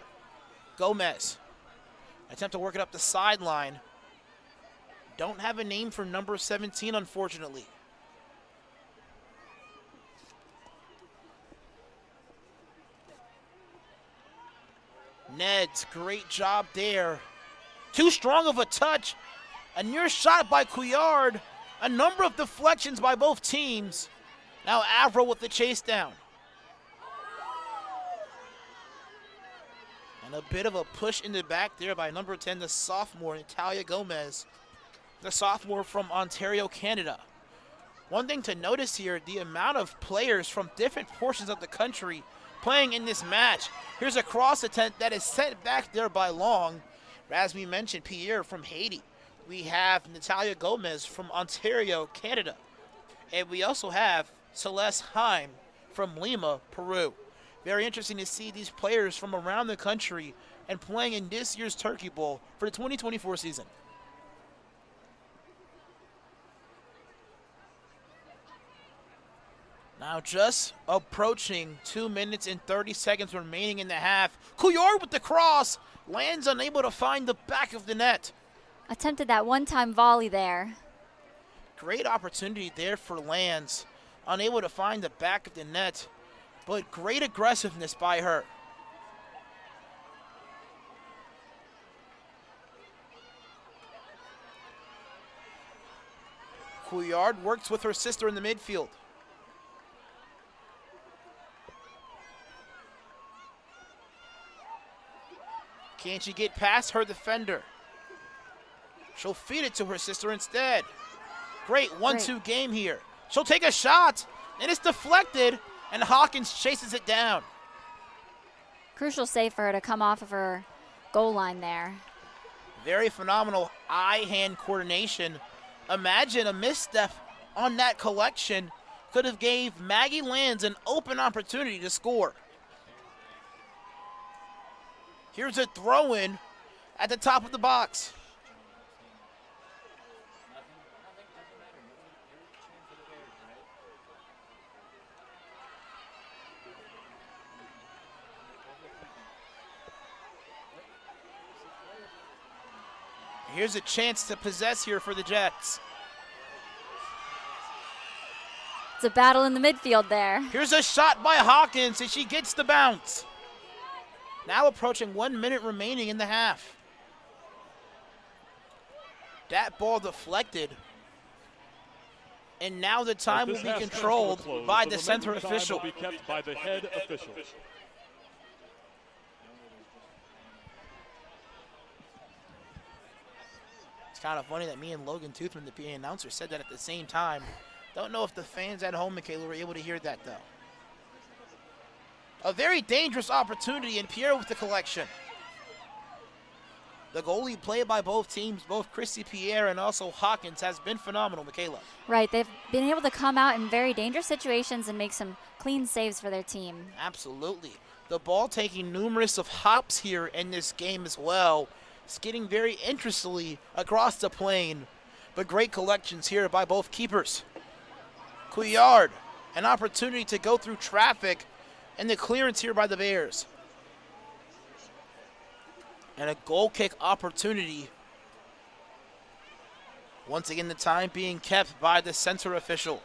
Gomez, attempt to work it up the sideline. Don't have a name for number 17, unfortunately. Neds, great job there Too strong of a touch. A near shot by Couillard. A number of deflections by both teams. Now Avro with the chase down. And a bit of a push in the back there by number 10, the sophomore, Natalia Gomez. The sophomore from Ontario, Canada. One thing to notice here, the amount of players from different portions of the country playing in this match. Here's a cross attempt that is sent back there by Long. As we mentioned, Pierre from Haiti. We have Natalia Gomez from Ontario, Canada. And we also have Celeste Heim from Lima, Peru. Very interesting to see these players from around the country and playing in this year's Turkey Bowl for the 2024 season. Now just approaching 2 minutes and 30 seconds remaining in the half. Couillard with the cross, lands unable to find the back of the net. Attempted that one-time volley there. Great opportunity there for Lands, unable to find the back of the net, but great aggressiveness by her. Couillard works with her sister in the midfield. Can she get past her defender? She'll feed it to her sister instead. Great 1-2 game here. She'll take a shot, and it's deflected, and Hawkins chases it down. Crucial save for her to come off of her goal line there. Very phenomenal eye-hand coordination. Imagine a misstep on that collection could have gave Maggie Lands an open opportunity to score. Here's a throw-in at the top of the box. Here's a chance to possess here for the Jets. It's a battle in the midfield there. Here's a shot by Hawkins, and she gets the bounce. Now approaching 1 minute remaining in the half. That ball deflected. And now the time will be controlled by the center official. Will be kept by the head official. It's kind of funny that me and Logan Toothman, the PA announcer, said that at the same time. Don't know if the fans at home, Michaela, were able to hear that, though. A very dangerous opportunity, and Pierre with the collection. The goalie play by both teams, both Christy Pierre and also Hawkins, has been phenomenal, Michaela. Right, they've been able to come out in very dangerous situations and make some clean saves for their team. Absolutely. The ball taking numerous of hops here in this game as well. Skidding very interestingly across the plane, but great collections here by both keepers. Couillard, an opportunity to go through traffic, and the clearance here by the Bears. And a goal kick opportunity. Once again, the time being kept by the center official.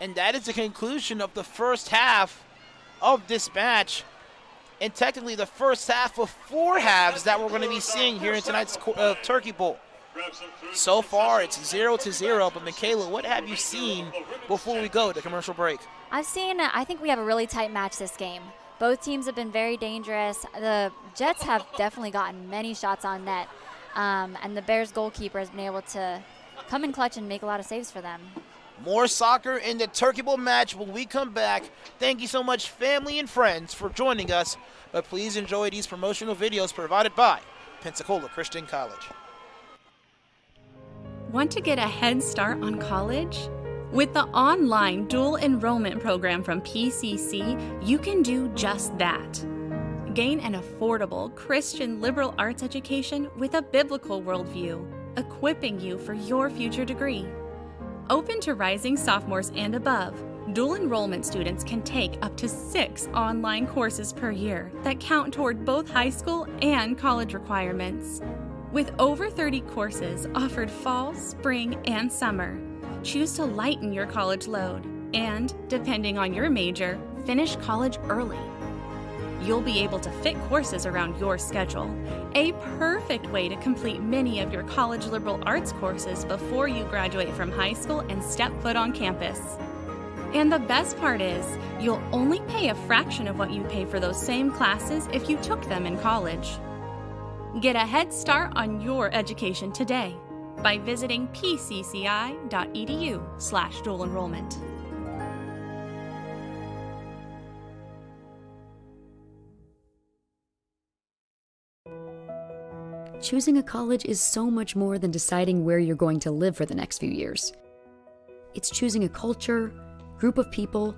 And that is the conclusion of the first half of this match. And technically the first half of 4 halves that we're going to be seeing here in tonight's Turkey Bowl. So far, it's 0-0, but Michaela, what have you seen before we go to commercial break? I think we have a really tight match this game. Both teams have been very dangerous. The Jets have definitely gotten many shots on net, and the Bears goalkeeper has been able to come in clutch and make a lot of saves for them. More soccer in the Turkey Bowl match when we come back. Thank you so much, family and friends, for joining us. But please enjoy these promotional videos provided by Pensacola Christian College. Want to get a head start on college? With the online dual enrollment program from PCC, you can do just that. Gain an affordable Christian liberal arts education with a biblical worldview, equipping you for your future degree. Open to rising sophomores and above, dual enrollment students can take up to 6 online courses per year that count toward both high school and college requirements. With over 30 courses offered fall, spring, and summer, choose to lighten your college load and, depending on your major, finish college early. You'll be able to fit courses around your schedule. A perfect way to complete many of your college liberal arts courses before you graduate from high school and step foot on campus. And the best part is, you'll only pay a fraction of what you pay for those same classes if you took them in college. Get a head start on your education today by visiting pcci.edu/dual enrollment. Choosing a college is so much more than deciding where you're going to live for the next few years. It's choosing a culture, group of people,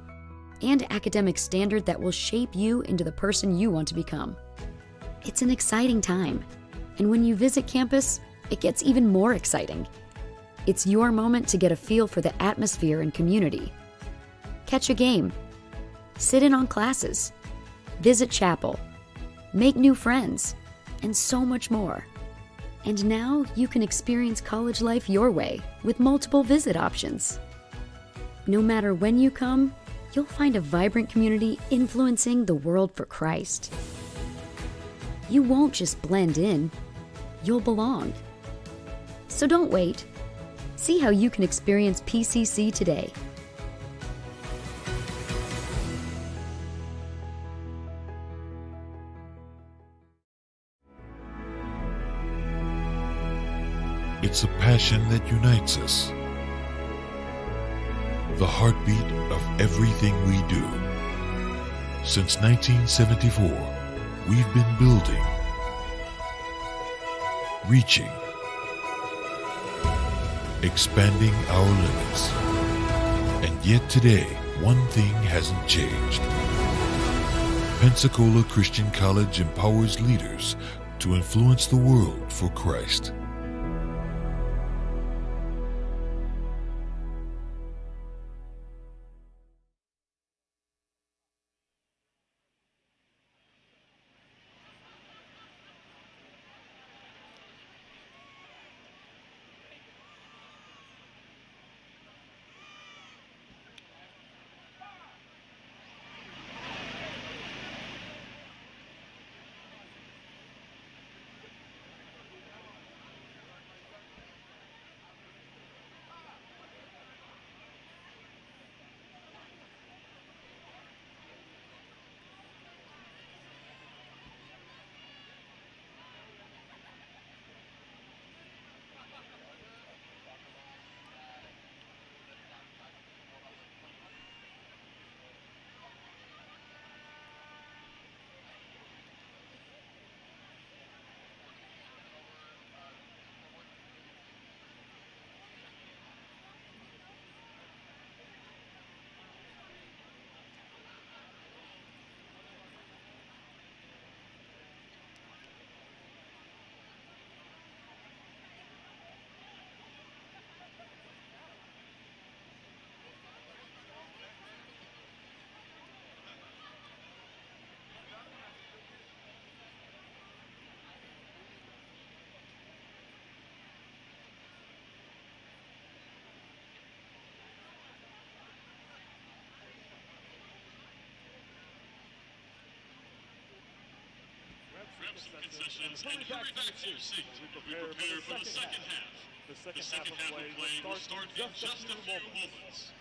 and academic standard that will shape you into the person you want to become. It's an exciting time, and when you visit campus, it gets even more exciting. It's your moment to get a feel for the atmosphere and community. Catch a game, sit in on classes, visit chapel, make new friends, and so much more. And now you can experience college life your way with multiple visit options. No matter when you come, you'll find a vibrant community influencing the world for Christ. You won't just blend in, you'll belong. So don't wait. See how you can experience PCC today. It's a passion that unites us. The heartbeat of everything we do. Since 1974, we've been building, reaching, expanding our limits. And yet today, one thing hasn't changed. Pensacola Christian College empowers leaders to influence the world for Christ. Concessions and hurry back to your seat. We prepare for the second half. The second half of play will start in just a few moments.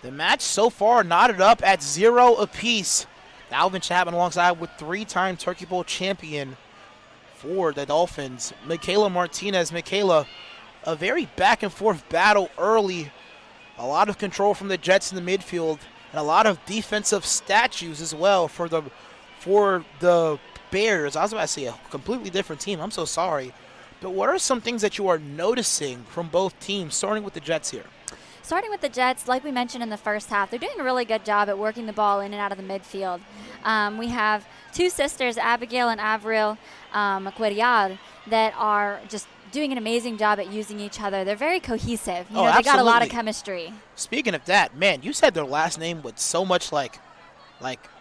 The match so far knotted up at 0 apiece. Alvin Chapman alongside with 3-time Turkey Bowl champion for the Dolphins, Michaela Martinez. Michaela, a very back-and-forth battle early. A lot of control from the Jets in the midfield, and a lot of defensive statues as well for the Bears. I was about to say a completely different team. I'm so sorry. But what are some things that you are noticing from both teams, starting with the Jets here? Starting with the Jets, like we mentioned in the first half, they're doing a really good job at working the ball in and out of the midfield. We have two sisters, Abigail and Avril Cuellar, that are just doing an amazing job at using each other. They're very cohesive. You know, they got a lot of chemistry. Speaking of that, man, you said their last name with so much like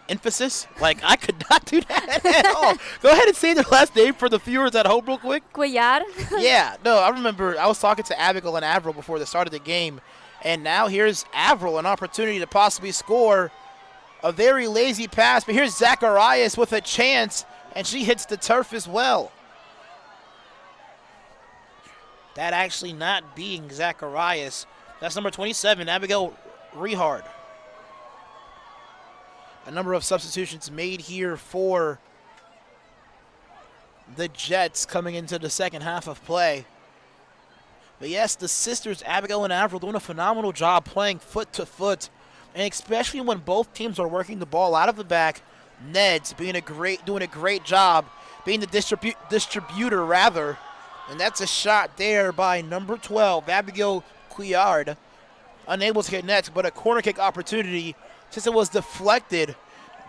emphasis. Like, I could not do that at all. Go ahead and say their last name for the viewers at home real quick. Cuellar. Yeah, no, I remember I was talking to Abigail and Avril before the start of the game, and now here's Avril, an opportunity to possibly score. A very lazy pass, but here's Zacharias with a chance, and she hits the turf as well. That actually not being Zacharias. That's number 27, Abigail Rehard. A number of substitutions made here for the Jets coming into the second half of play. But yes, the sisters, Abigail and Avril, doing a phenomenal job playing foot to foot. And especially when both teams are working the ball out of the back, Ned's doing a great job being the distributor rather. And that's a shot there by number 12, Abigail Cuellar. Unable to get net, but a corner kick opportunity since it was deflected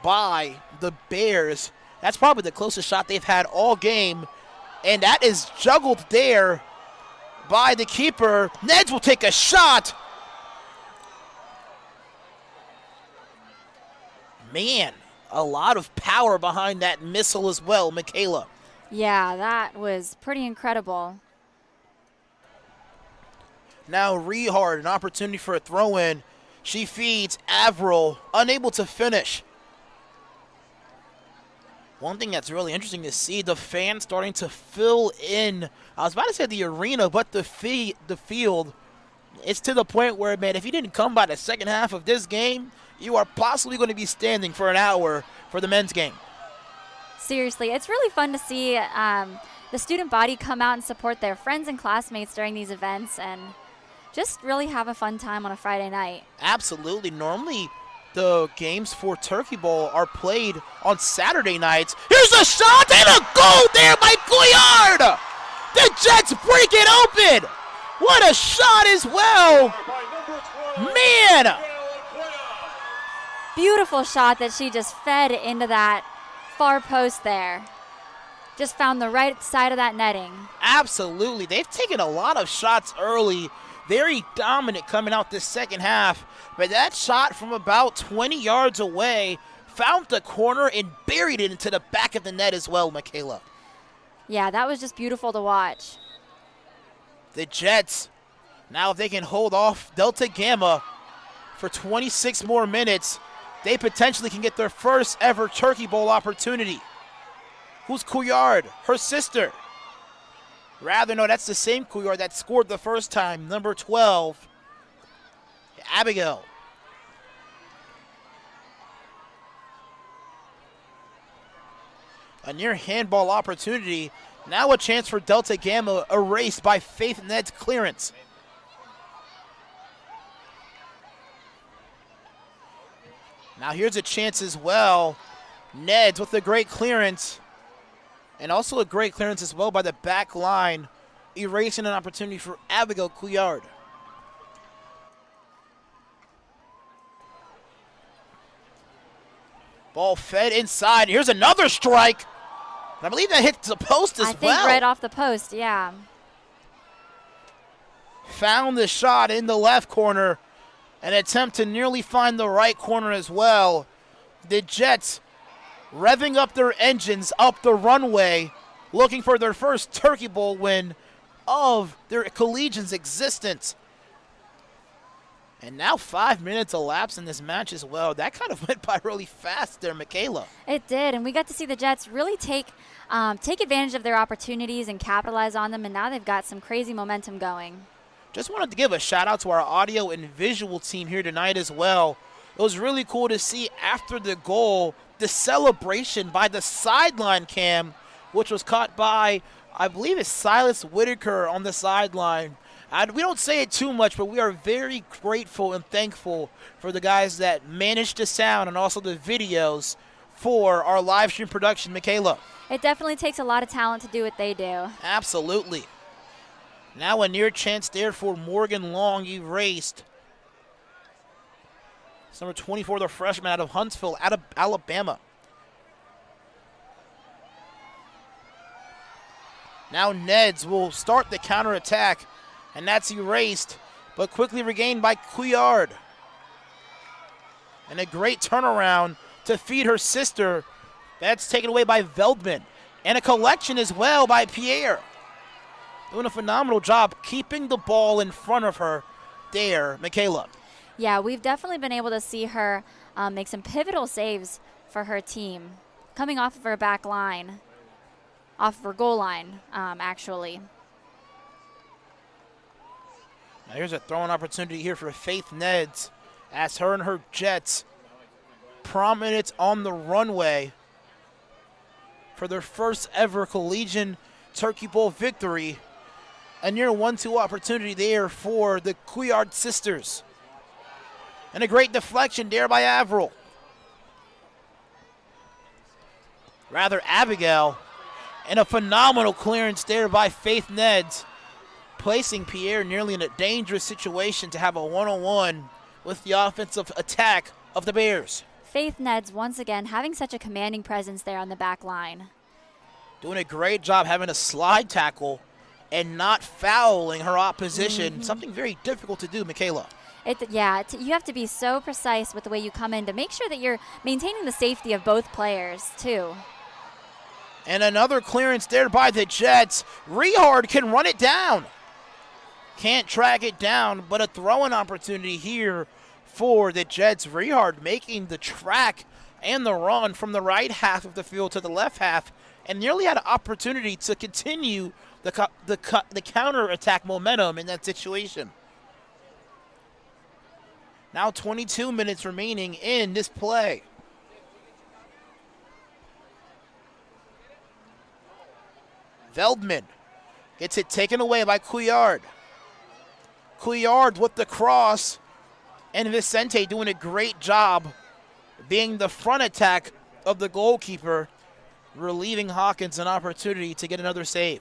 by the Bears. That's probably the closest shot they've had all game. And that is juggled there by the keeper. Neds will take a shot. Man, a lot of power behind that missile as well, Michaela. Yeah, that was pretty incredible. Now Rehard, an opportunity for a throw-in. She feeds Avril, unable to finish. One thing that's really interesting to see, the fans starting to fill in. I was about to say the arena, but the field. It's to the point where, man, if you didn't come by the second half of this game, you are possibly going to be standing for an hour for the men's game. Seriously, it's really fun to see the student body come out and support their friends and classmates during these events and just really have a fun time on a Friday night. Absolutely. Normally, the games for Turkey Bowl are played on Saturday nights. Here's a shot and a goal there by Cuellar. The Jets break it open. What a shot as well. Man. Beautiful shot that she just fed into that far post there. Just found the right side of that netting. Absolutely. They've taken a lot of shots early. Very dominant coming out this second half. But that shot from about 20 yards away found the corner and buried it into the back of the net as well, Michaela. Yeah, that was just beautiful to watch. The Jets, now if they can hold off Delta Gamma for 26 more minutes, they potentially can get their first ever Turkey Bowl opportunity. Who's Cuellar? Her sister. Rather, no, that's the same Cuellar that scored the first time, number 12, Abigail. A near handball opportunity. Now a chance for Delta Gamma, erased by Faith Ned's clearance. Now here's a chance as well. Neds with a great clearance. And also a great clearance as well by the back line, erasing an opportunity for Abigail Cuellar. Ball fed inside. Here's another strike. I believe that hit the post as well. I think right off the post, yeah. Found the shot in the left corner. An attempt to nearly find the right corner as well. The Jets revving up their engines up the runway, looking for their first Turkey Bowl win of their collegiate's existence. And now 5 minutes elapsed in this match as well. That kind of went by really fast there, Michaela. It did, and we got to see the Jets really take advantage of their opportunities and capitalize on them, and now they've got some crazy momentum going. Just wanted to give a shout out to our audio and visual team here tonight as well. It was really cool to see after the goal, the celebration by the sideline cam, which was caught by, I believe it's Silas Whitaker on the sideline. We don't say it too much, but we are very grateful and thankful for the guys that managed the sound and also the videos for our live stream production. Michaela. It definitely takes a lot of talent to do what they do. Absolutely. Now a near chance there for Morgan Long, erased. It's number 24, the freshman out of Huntsville, out of Alabama. Now Neds will start the counterattack, and that's erased, but quickly regained by Couillard. And a great turnaround to feed her sister. That's taken away by Veldman. And a collection as well by Pierre. Doing a phenomenal job keeping the ball in front of her there, Michaela. Yeah, we've definitely been able to see her make some pivotal saves for her team, coming off of her back line, off of her goal line, actually. Now here's a throwing opportunity here for Faith Neds as her and her Jets prominent on the runway for their first ever collegiate Turkey Bowl victory. A near 1-2 opportunity there for the Couillard sisters. And a great deflection there by Avril. Rather, Abigail. And a phenomenal clearance there by Faith Neds, placing Pierre nearly in a dangerous situation to have a one-on-one with the offensive attack of the Bears. Faith Neds, once again, having such a commanding presence there on the back line. Doing a great job having a slide tackle and not fouling her opposition. Something very difficult to do, Michaela. You have to be so precise with the way you come in to make sure that you're maintaining the safety of both players, too. And another clearance there by the Jets. Rehard can run it down. Can't track it down, but a throwing opportunity here for the Jets. Rehard making the track and the run from the right half of the field to the left half, and nearly had an opportunity to continue the counter-attack momentum in that situation. Now 22 minutes remaining in this play. Veldman gets it taken away by Couillard. Couillard with the cross, and Vicente doing a great job being the front attack of the goalkeeper, relieving Hawkins an opportunity to get another save.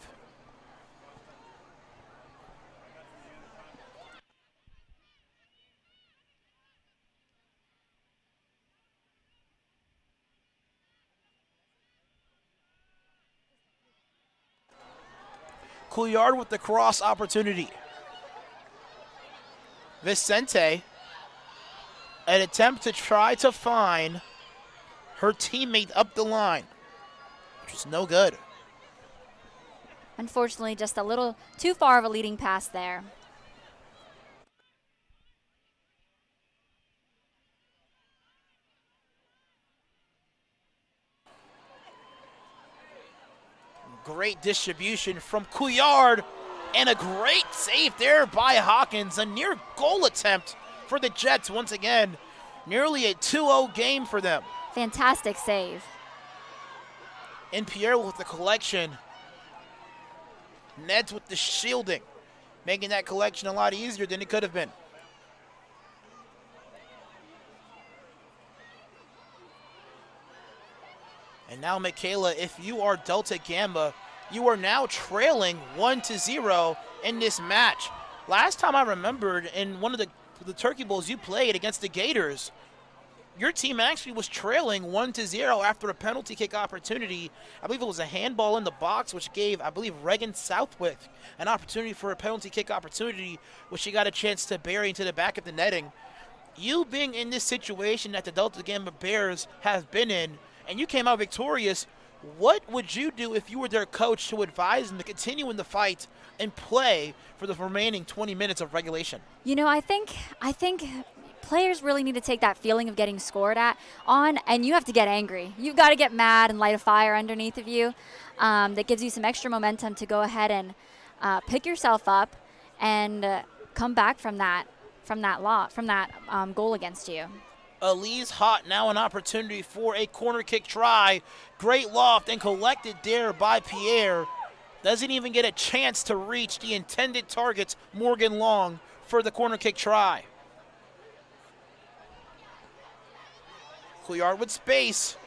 Couillard with the cross opportunity. Vicente, an attempt to try to find her teammate up the line, which is no good. Unfortunately, just a little too far of a leading pass there. Great distribution from Couillard, and a great save there by Hawkins. A near goal attempt for the Jets once again. Nearly a 2-0 game for them. Fantastic save. And Pierre with the collection. Neds with the shielding, making that collection a lot easier than it could have been. And now, Michaela, if you are Delta Gamma, you are now trailing 1-0 in this match. Last time I remembered, in one of the Turkey Bowls you played against the Gators, your team actually was trailing 1-0 after a penalty kick opportunity. I believe it was a handball in the box, which gave, I believe, Reagan Southwick an opportunity for a penalty kick opportunity, which she got a chance to bury into the back of the netting. You being in this situation that the Delta Gamma Bears have been in, and you came out victorious, what would you do if you were their coach to advise them to continue in the fight and play for the remaining 20 minutes of regulation? You know, I think players really need to take that feeling of getting scored on, and you have to get angry. You've got to get mad and light a fire underneath of you that gives you some extra momentum to go ahead and pick yourself up and come back from that goal against you. Elise hot, now an opportunity for a corner kick try. Great loft and collected there by Pierre. Doesn't even get a chance to reach the intended targets, Morgan Long, for the corner kick try. Couillard with space.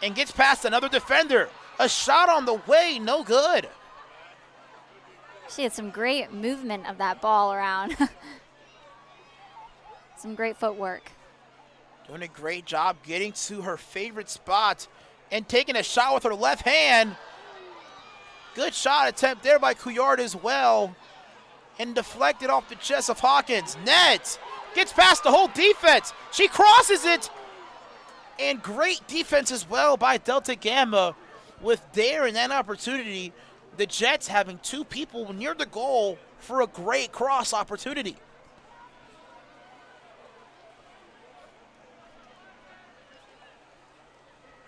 And gets past another defender. A shot on the way, no good. She had some great movement of that ball around. Some great footwork. Doing a great job getting to her favorite spot and taking a shot with her left hand. Good shot attempt there by Couillard as well. And deflected off the chest of Hawkins. Net gets past the whole defense. She crosses it. And great defense as well by Delta Gamma with Dare in that opportunity. The Jets having two people near the goal for a great cross opportunity.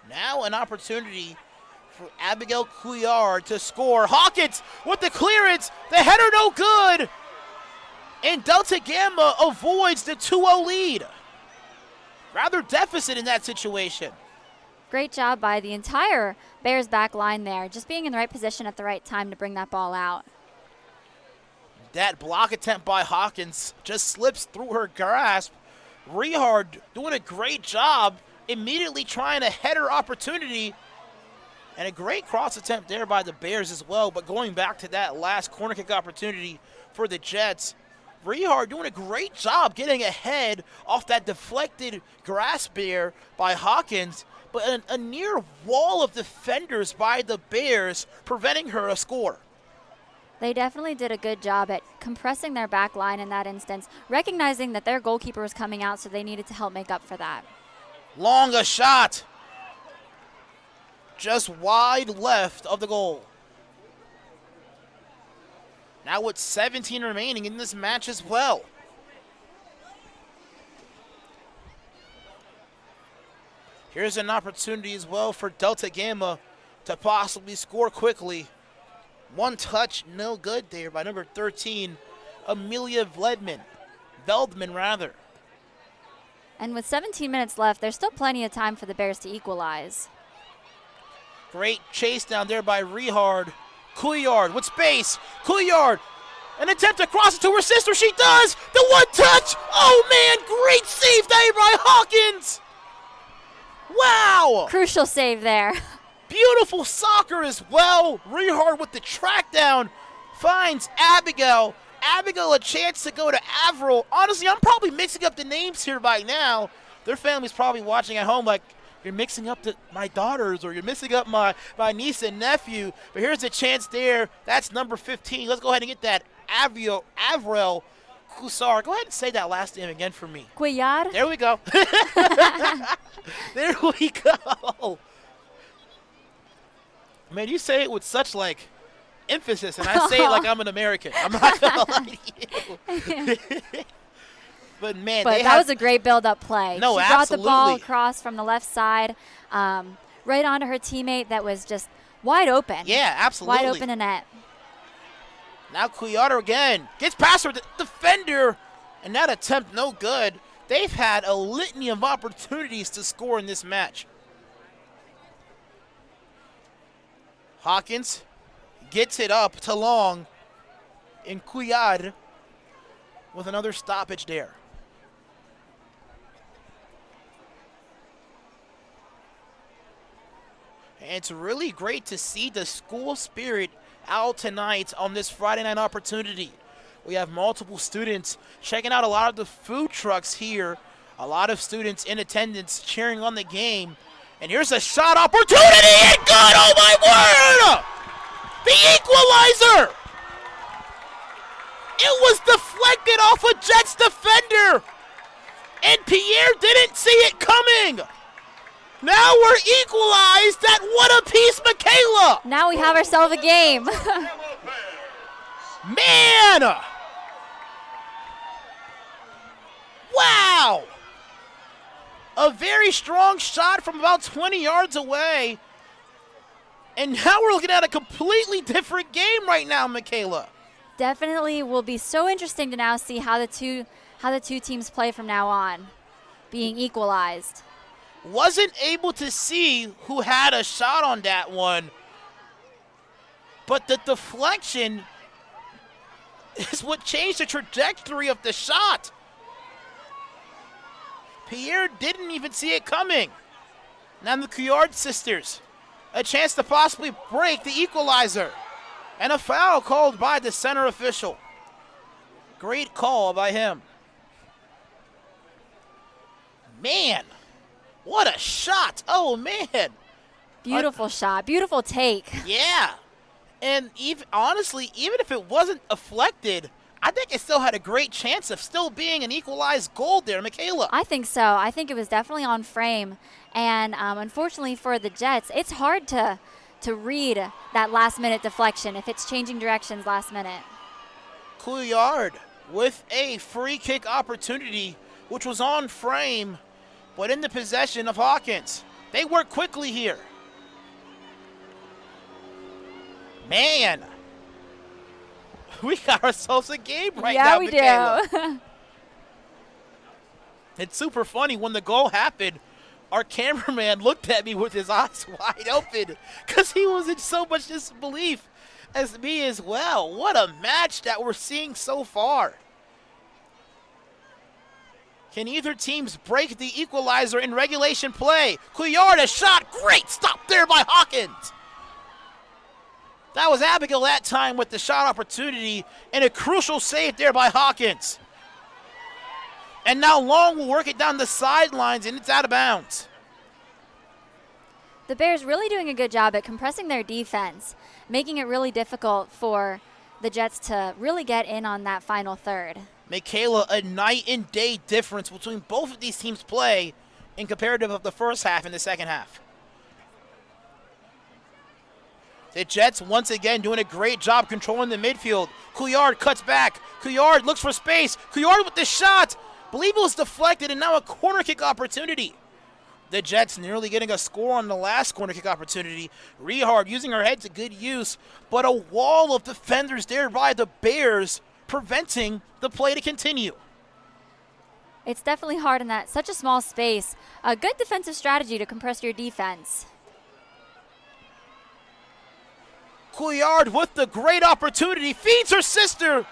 Now an opportunity for Abigail Couillard to score. Hawkins with the clearance. The header no good. And Delta Gamma avoids the 2-0 lead. Rather deficit in that situation. Great job by the entire Bears back line there, just being in the right position at the right time to bring that ball out. That block attempt by Hawkins just slips through her grasp. Rehard doing a great job, immediately trying a header opportunity. And a great cross attempt there by the Bears as well. But going back to that last corner kick opportunity for the Jets, Rehard doing a great job getting ahead off that deflected grasp there by Hawkins. But a near wall of defenders by the Bears preventing her a score. They definitely did a good job at compressing their back line in that instance, recognizing that their goalkeeper was coming out, so they needed to help make up for that. Long a shot. Just wide left of the goal. Now with 17 remaining in this match as well. Here's an opportunity as well for Delta Gamma to possibly score quickly. One touch, no good there by number 13, Amelia Veldman rather. And with 17 minutes left, there's still plenty of time for the Bears to equalize. Great chase down there by Rehard. Couillard with space. Couillard, an attempt to cross it to her sister. She does. The one touch. Oh, man, great save there by Hawkins. Wow. Crucial save there. Beautiful soccer as well. Rehard with the track down. Finds Abigail. Abigail a chance to go to Avril. Honestly, I'm probably mixing up the names here by now. Their family's probably watching at home like, you're mixing up my daughters or you're mixing up my niece and nephew. But here's a chance there. That's number 15. Let's go ahead and get that Avril Couillard. Go ahead and say that last name again for me. Couillard. There we go. There we go. Man, you say it with such like emphasis, and I say it like I'm an American. I'm not gonna lie to you. But man, that was a great build-up play. No, she brought the ball across from the left side, right onto her teammate that was just wide open. Yeah, absolutely. Wide open in net. Now Couillard again gets past her defender, and that attempt no good. They've had a litany of opportunities to score in this match. Hawkins gets it up to Long, and Couillard with another stoppage there. And it's really great to see the school spirit out tonight on this Friday night opportunity. We have multiple students checking out a lot of the food trucks here. A lot of students in attendance cheering on the game. And here's a shot opportunity and good, oh my word! The equalizer! It was deflected off a Jets defender. And Pierre didn't see it coming. Now we're equalized at one apiece, Michaela. Now we have ourselves a game. Man! Wow! A very strong shot from about 20 yards away. And now we're looking at a completely different game right now, Michaela. Definitely will be so interesting to now see how the two teams play from now on, being equalized. Wasn't able to see who had a shot on that one, but the deflection is what changed the trajectory of the shot. Pierre didn't even see it coming. Now the Couillard sisters, a chance to possibly break the equalizer. And a foul called by the center official. Great call by him. Man, what a shot. Oh, man. Beautiful shot. Beautiful take. Yeah. And honestly, even if it wasn't deflected, I think it still had a great chance of still being an equalized goal there, Michaela. I think so. I think it was definitely on frame. And unfortunately for the Jets, it's hard to read that last-minute deflection if it's changing directions last minute. Couillard with a free kick opportunity, which was on frame, but in the possession of Hawkins. They work quickly here. Man, we got ourselves a game right now, Michaela. Yeah, we do. It's super funny. When the goal happened, our cameraman looked at me with his eyes wide open because he was in so much disbelief as me as well. What a match that we're seeing so far. Can either teams break the equalizer in regulation play? Couillard, a shot. Great stop there by Hawkins. That was Abigail that time with the shot opportunity and a crucial save there by Hawkins. And now Long will work it down the sidelines, and it's out of bounds. The Bears really doing a good job at compressing their defense, making it really difficult for the Jets to really get in on that final third. Michaela, a night and day difference between both of these teams' play in comparative of the first half and the second half. The Jets once again doing a great job controlling the midfield. Couillard cuts back. Couillard looks for space. Couillard with the shot. Believe it was deflected, and now a corner kick opportunity. The Jets nearly getting a score on the last corner kick opportunity. Rehard using her head to good use, but a wall of defenders there by the Bears preventing the play to continue. It's definitely hard in that such a small space. A good defensive strategy to compress your defense. Couillard with the great opportunity, feeds her sister,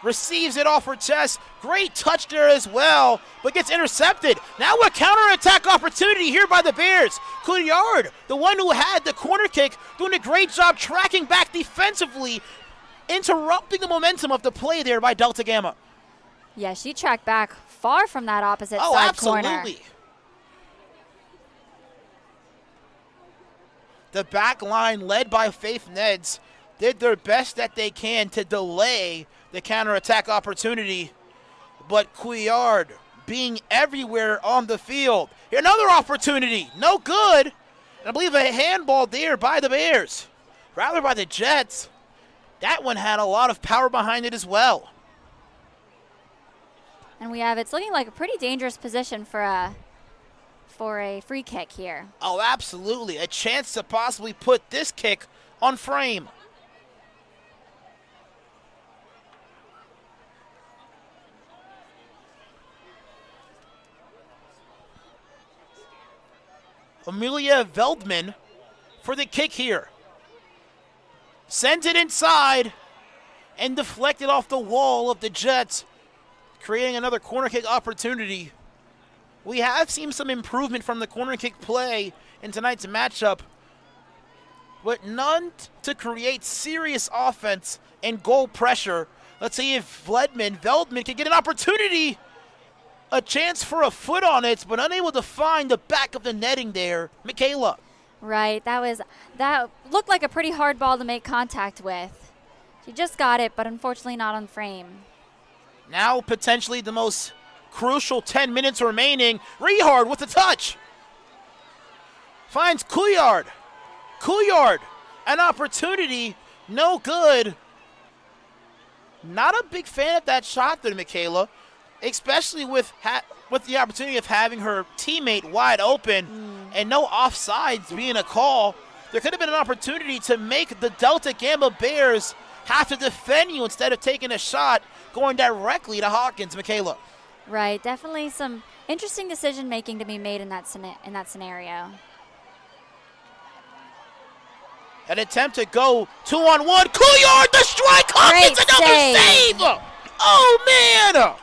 receives it off her chest. Great touch there as well, but gets intercepted. Now a counterattack opportunity here by the Bears. Couillard, the one who had the corner kick, doing a great job tracking back defensively, interrupting the momentum of the play there by Delta Gamma. Yeah, she tracked back far from that opposite Oh, side absolutely. corner. The back line, led by Faith Neds, did their best that they can to delay the counterattack opportunity. But Couillard being everywhere on the field. Another opportunity, no good. And I believe a handball there by the Bears, rather by the Jets. That one had a lot of power behind it as well. And it's looking like a pretty dangerous position for a free kick here. Oh, absolutely. A chance to possibly put this kick on frame. Amelia Veldman for the kick here. Sends it inside and deflected off the wall of the Jets, creating another corner kick opportunity. We have seen some improvement from the corner kick play in tonight's matchup, but none to create serious offense and goal pressure. Let's see if Veldman can get an opportunity. A chance for a foot on it, but unable to find the back of the netting there. Michaela. Right, that looked like a pretty hard ball to make contact with. She just got it, but unfortunately not on frame. Now potentially the most crucial 10 minutes remaining. Rehard with the touch. Finds Couillard. Couillard, an opportunity, no good. Not a big fan of that shot there, Michaela, especially with the opportunity of having her teammate wide open and no offsides being a call. There could have been an opportunity to make the Delta Gamma Bears have to defend you instead of taking a shot going directly to Hawkins, Michaela. Right, definitely some interesting decision making to be made in that scenario. An attempt to go 2-on-1. Couillard, the strike. Hawkins, another save. Oh, man.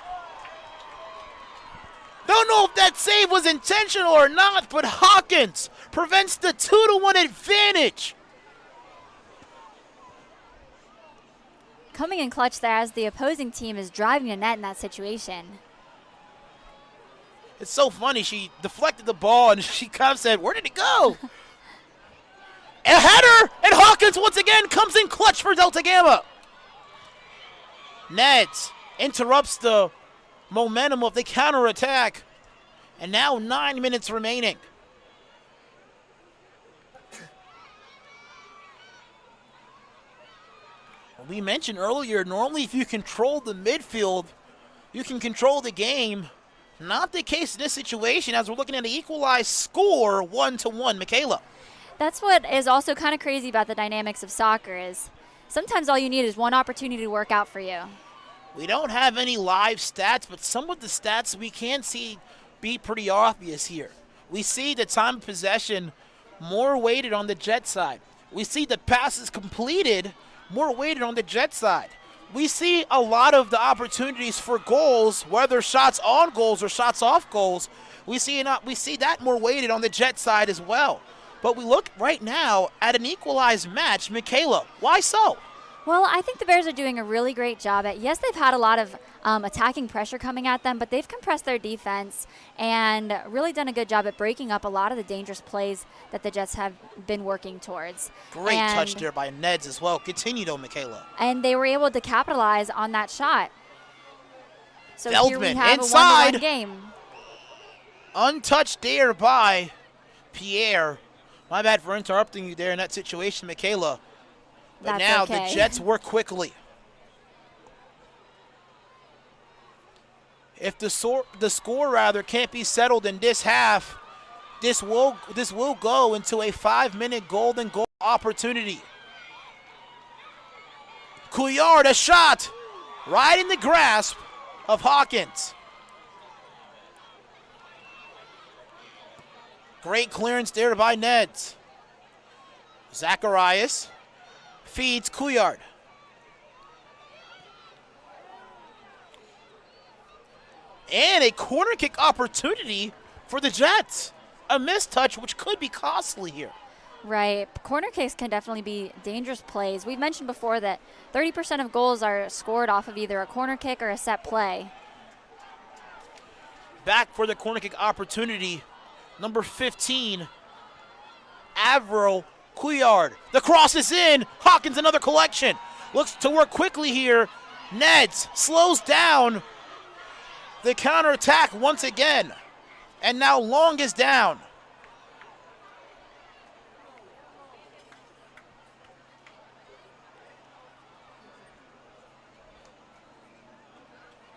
Don't know if that save was intentional or not, but Hawkins prevents the 2-1 advantage. Coming in clutch there as the opposing team is driving a net in that situation. It's so funny. She deflected the ball, and she kind of said, where did it go? A header, and Hawkins once again comes in clutch for Delta Gamma. Neds interrupts the momentum of the counterattack, and now 9 minutes remaining. We mentioned earlier, normally if you control the midfield, you can control the game. Not the case in this situation as we're looking at an equalized score, 1-1. Michaela. That's what is also kind of crazy about the dynamics of soccer is sometimes all you need is one opportunity to work out for you. We don't have any live stats, but some of the stats we can see be pretty obvious here. We see the time of possession more weighted on the Jet side. We see the passes completed more weighted on the Jet side. We see a lot of the opportunities for goals, whether shots on goals or shots off goals. We see that more weighted on the Jet side as well. But we look right now at an equalized match. Michaela, why so? Well, I think the Bears are doing a really great job at, yes, they've had a lot of attacking pressure coming at them, but they've compressed their defense and really done a good job at breaking up a lot of the dangerous plays that the Jets have been working towards. Great touch there by Neds as well. Continue though, Michaela. And they were able to capitalize on that shot. So Feldman here we have inside. a 1-1 game. Untouched there by Pierre. My bad for interrupting you there in that situation, Michaela. But That's now okay. the Jets work quickly. If the score can't be settled in this half, this will go into a 5-minute golden goal opportunity. Couillard, a shot right in the grasp of Hawkins. Great clearance there by Neds. Zacharias feeds Couillard. And a corner kick opportunity for the Jets. A mistouch which could be costly here. Right. Corner kicks can definitely be dangerous plays. We've mentioned before that 30% of goals are scored off of either a corner kick or a set play. Back for the corner kick opportunity. Number 15, Averill Couillard. The cross is in. Hawkins, another collection. Looks to work quickly here. Neds slows down the counterattack once again. And now Long is down.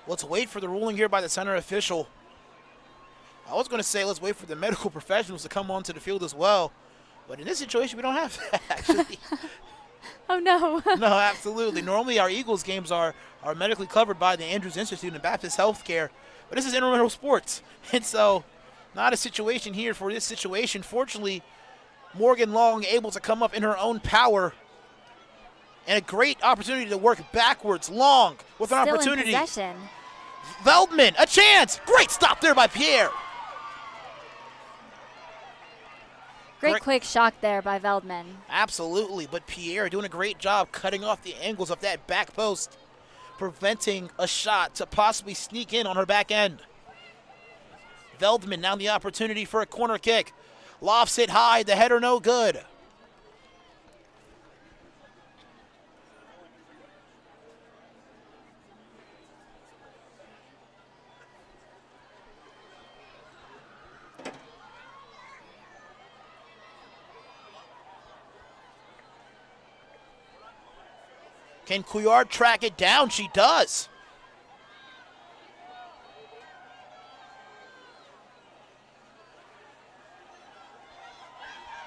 Let's wait for the ruling here by the center official. I was going to say let's wait for the medical professionals to come onto the field as well. But in this situation, we don't have that, actually. Oh, no. No, absolutely. Normally, our Eagles games are medically covered by the Andrews Institute and Baptist Healthcare. But this is intramural sports. And so, not a situation here for this situation. Fortunately, Morgan Long able to come up in her own power. And a great opportunity to work backwards. Long with an opportunity. In possession. Veldman, a chance. Great stop there by Pierre. Great quick shock there by Veldman. Absolutely, but Pierre doing a great job cutting off the angles of that back post, preventing a shot to possibly sneak in on her back end. Veldman now the opportunity for a corner kick. Lofts it high, the header no good. Can Couillard track it down? She does.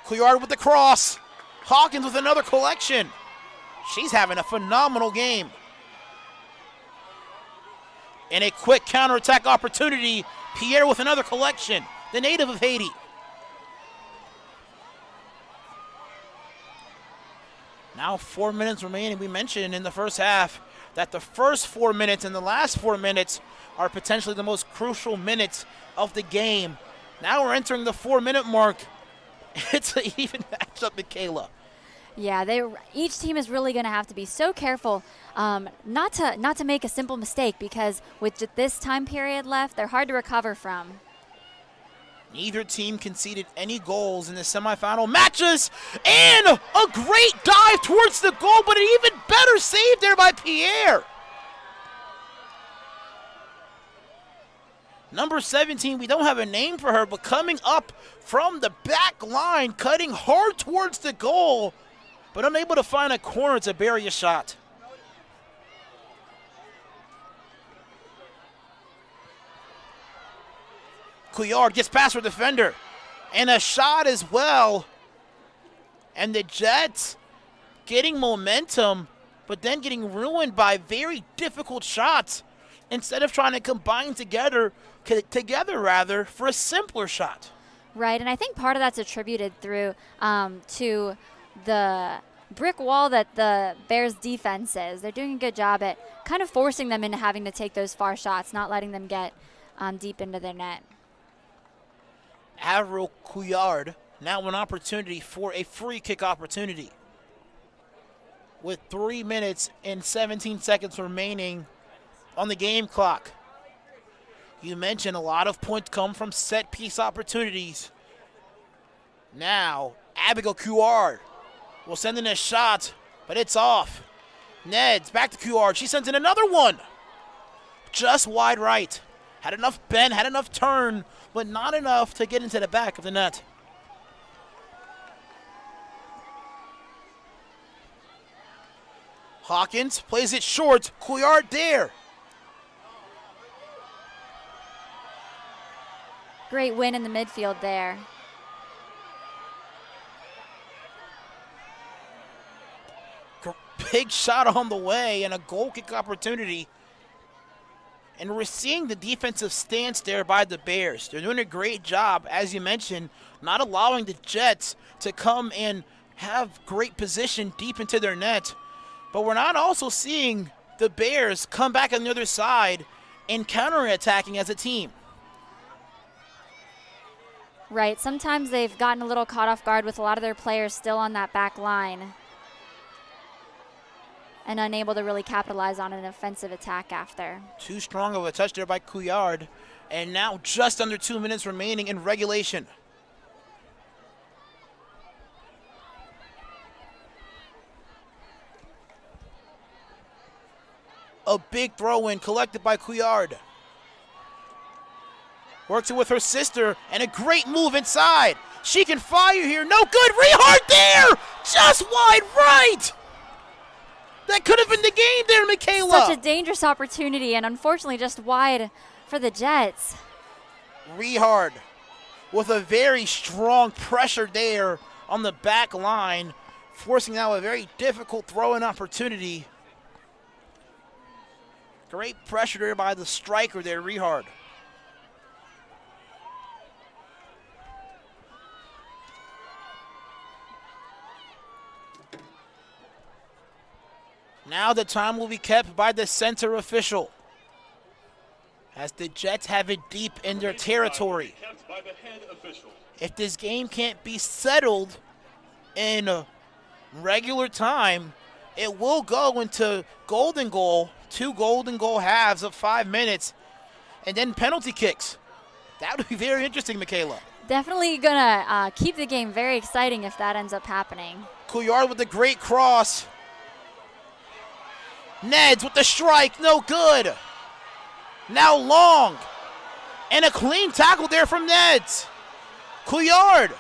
Couillard with the cross. Hawkins with another collection. She's having a phenomenal game. And a quick counterattack opportunity. Pierre with another collection, the native of Haiti. Now 4 minutes remaining. We mentioned in the first half that the first 4 minutes and the last 4 minutes are potentially the most crucial minutes of the game. Now we're entering the 4-minute mark. It's an even matchup, Michaela. Yeah, each team is really going to have to be so careful not to make a simple mistake, because with this time period left, they're hard to recover from. Neither team conceded any goals in the semifinal matches, and a great dive towards the goal, but an even better save there by Pierre. Number 17, we don't have a name for her, but coming up from the back line, cutting hard towards the goal, but unable to find a corner to bury a shot. Couillard gets past her defender, and a shot as well. And the Jets getting momentum, but then getting ruined by very difficult shots instead of trying to combine together for a simpler shot. Right, and I think part of that's attributed through to the brick wall that the Bears defense is. They're doing a good job at kind of forcing them into having to take those far shots, not letting them get deep into their net. Avril Couillard now an opportunity for a free kick opportunity. With 3 minutes and 17 seconds remaining on the game clock. You mentioned a lot of points come from set piece opportunities. Now, Abigail Couillard will send in a shot, but it's off. Neds back to Couillard. She sends in another one. Just wide right. Had enough bend, had enough turn, but not enough to get into the back of the net. Hawkins plays it short. Couillard there. Great win in the midfield there. Big shot on the way and a goal kick opportunity. And we're seeing the defensive stance there by the Bears. They're doing a great job, as you mentioned, not allowing the Jets to come and have great position deep into their net. But we're not also seeing the Bears come back on the other side and counterattacking as a team. Right, sometimes they've gotten a little caught off guard with a lot of their players still on that back line and unable to really capitalize on an offensive attack after. Too strong of a touch there by Couillard. And now just under 2 minutes remaining in regulation. A big throw-in collected by Couillard. Works it with her sister, and a great move inside. She can fire here. No good. Rehart there. Just wide right. That could have been the game there, Michaela. Such a dangerous opportunity, and unfortunately just wide for the Jets. Rehard with a very strong pressure there on the back line, forcing now a very difficult throw-in opportunity. Great pressure there by the striker there, Rehard. Now the time will be kept by the center official, as the Jets have it deep in their territory. If this game can't be settled in regular time, it will go into golden goal, 2 golden goal halves of 5 minutes, and then penalty kicks. That would be very interesting, Michaela. Definitely gonna keep the game very exciting if that ends up happening. Couillard with a great cross. Neds with the strike, no good. Now Long, and a clean tackle there from Neds. Couillard.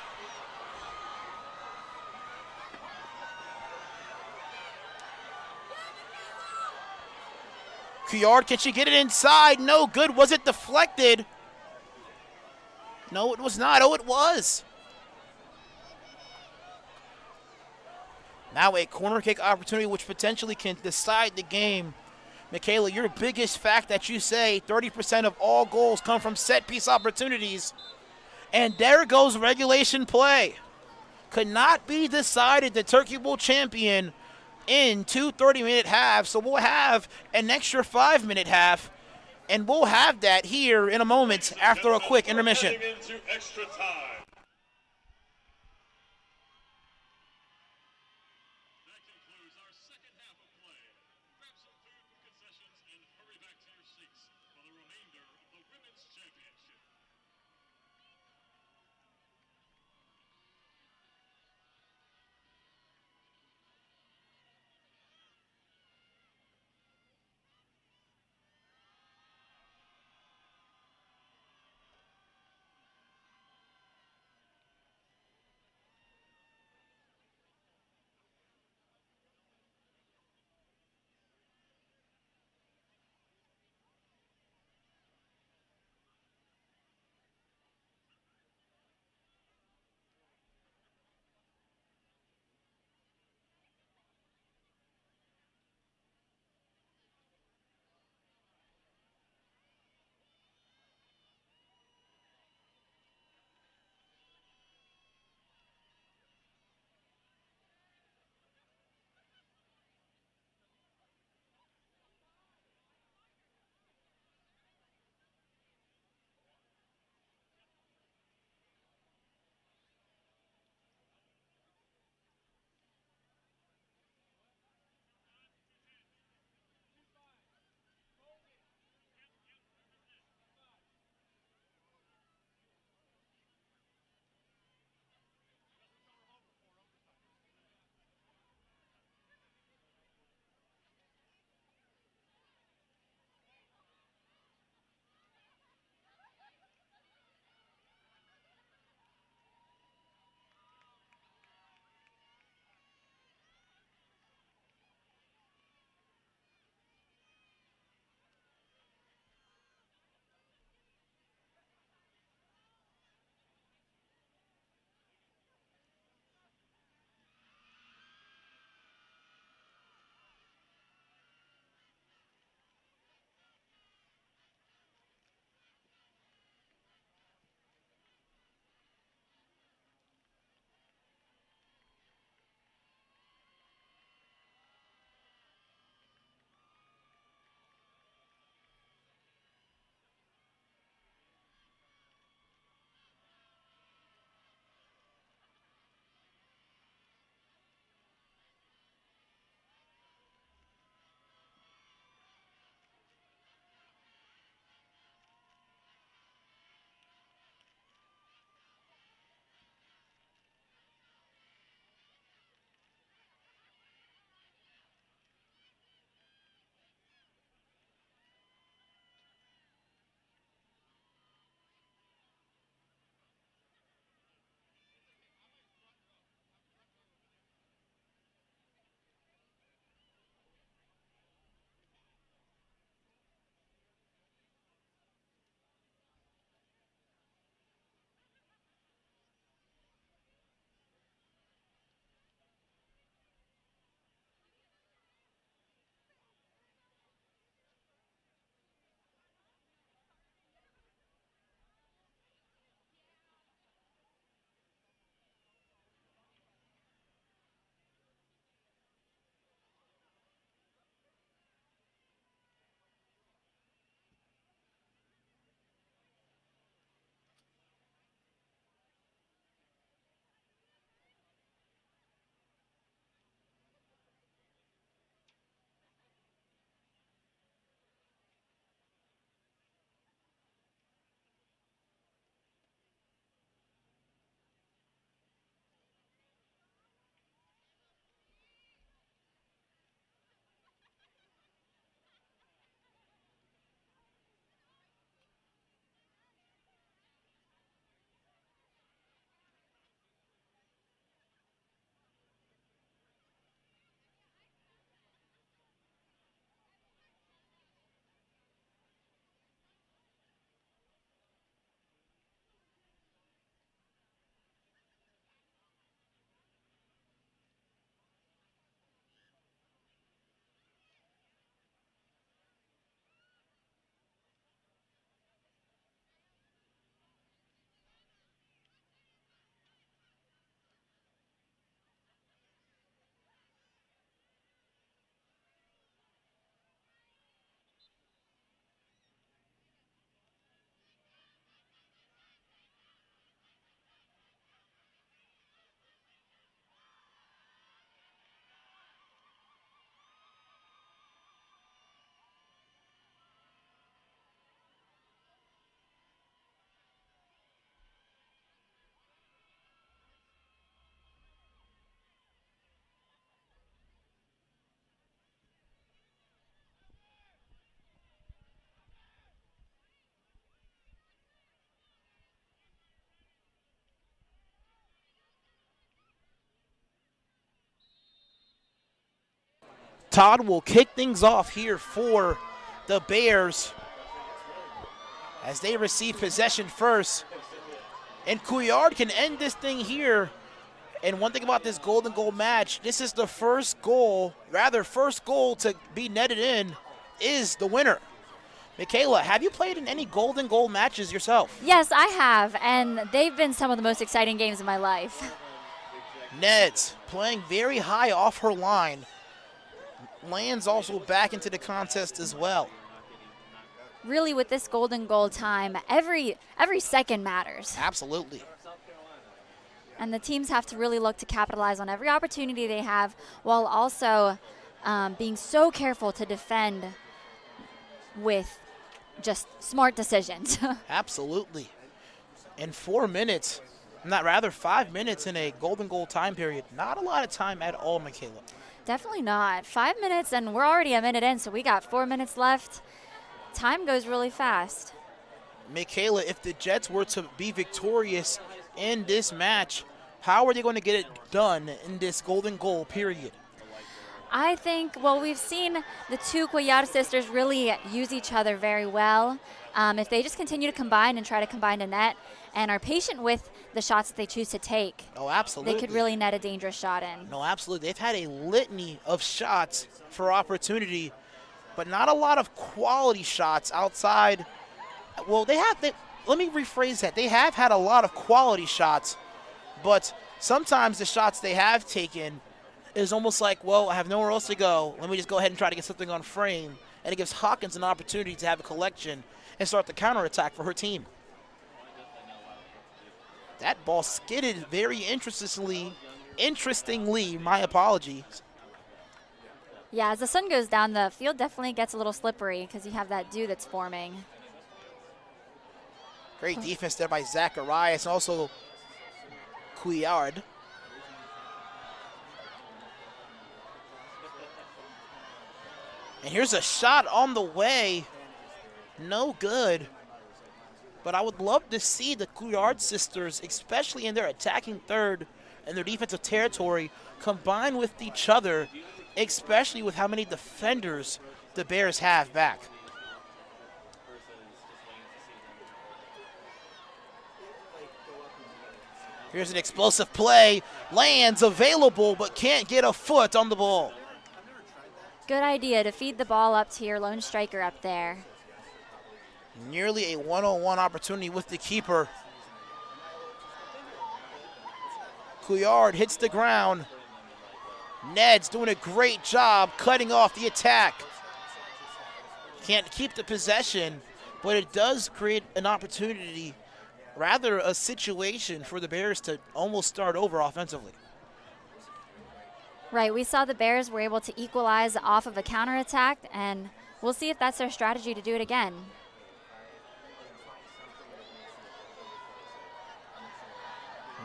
Couillard, can she get it inside? No good. Was it deflected? No, it was not. Oh, it was. Now a corner kick opportunity which potentially can decide the game. Michaela, your biggest fact that you say 30% of all goals come from set piece opportunities. And there goes regulation play. Could not be decided the Turkey Bowl champion in 2 30-minute halves. So we'll have an extra 5-minute half. And we'll have that here in a moment after a quick intermission. Into extra time. That concludes our second half of play. Grab some food from concessions and hurry back to your seats for the remainder of the Women's Championship. Todd will kick things off here for the Bears as they receive possession first. And Couillard can end this thing here. And one thing about this golden goal match, this is the first goal to be netted in is the winner. Michaela, have you played in any golden goal matches yourself? Yes, I have, and they've been some of the most exciting games of my life. Neds playing very high off her line. Lands also back into the contest as well. Really, with this golden goal time, every second matters. Absolutely. And the teams have to really look to capitalize on every opportunity they have while also being so careful to defend with just smart decisions. Absolutely. In 4 minutes, 5 minutes in a golden goal time period, not a lot of time at all, Michaela. Definitely not. 5 minutes, and we're already a minute in, so we got 4 minutes left. Time goes really fast. Michaela, if the Jets were to be victorious in this match, how are they going to get it done in this golden goal period? I think, well, we've seen the two Couillard sisters really use each other very well. If they just continue to combine and try to combine a net and are patient with the shots that they choose to take, oh, absolutely, they could really net a dangerous shot in. No, absolutely. They've had a litany of shots for opportunity, but not a lot of quality shots outside. Well, let me rephrase that. They have had a lot of quality shots, but sometimes the shots they have taken is almost like, well, I have nowhere else to go. Let me just go ahead and try to get something on frame. And it gives Hawkins an opportunity to have a collection and start the counterattack for her team. That ball skidded very interestingly, my apologies. Yeah, as the sun goes down, the field definitely gets a little slippery because you have that dew that's forming. Great defense there by Zacharias and also Couillard. And here's a shot on the way. No good. But I would love to see the Couillard sisters, especially in their attacking third and their defensive territory, combine with each other, especially with how many defenders the Bears have back. Here's an explosive play. Lands available, but can't get a foot on the ball. Good idea to feed the ball up to your lone striker up there. Nearly a one-on-one opportunity with the keeper. Couillard hits the ground. Ned's doing a great job cutting off the attack. Can't keep the possession, but it does create an opportunity, rather a situation for the Bears to almost start over offensively. Right, we saw the Bears were able to equalize off of a counterattack, and we'll see if that's their strategy to do it again.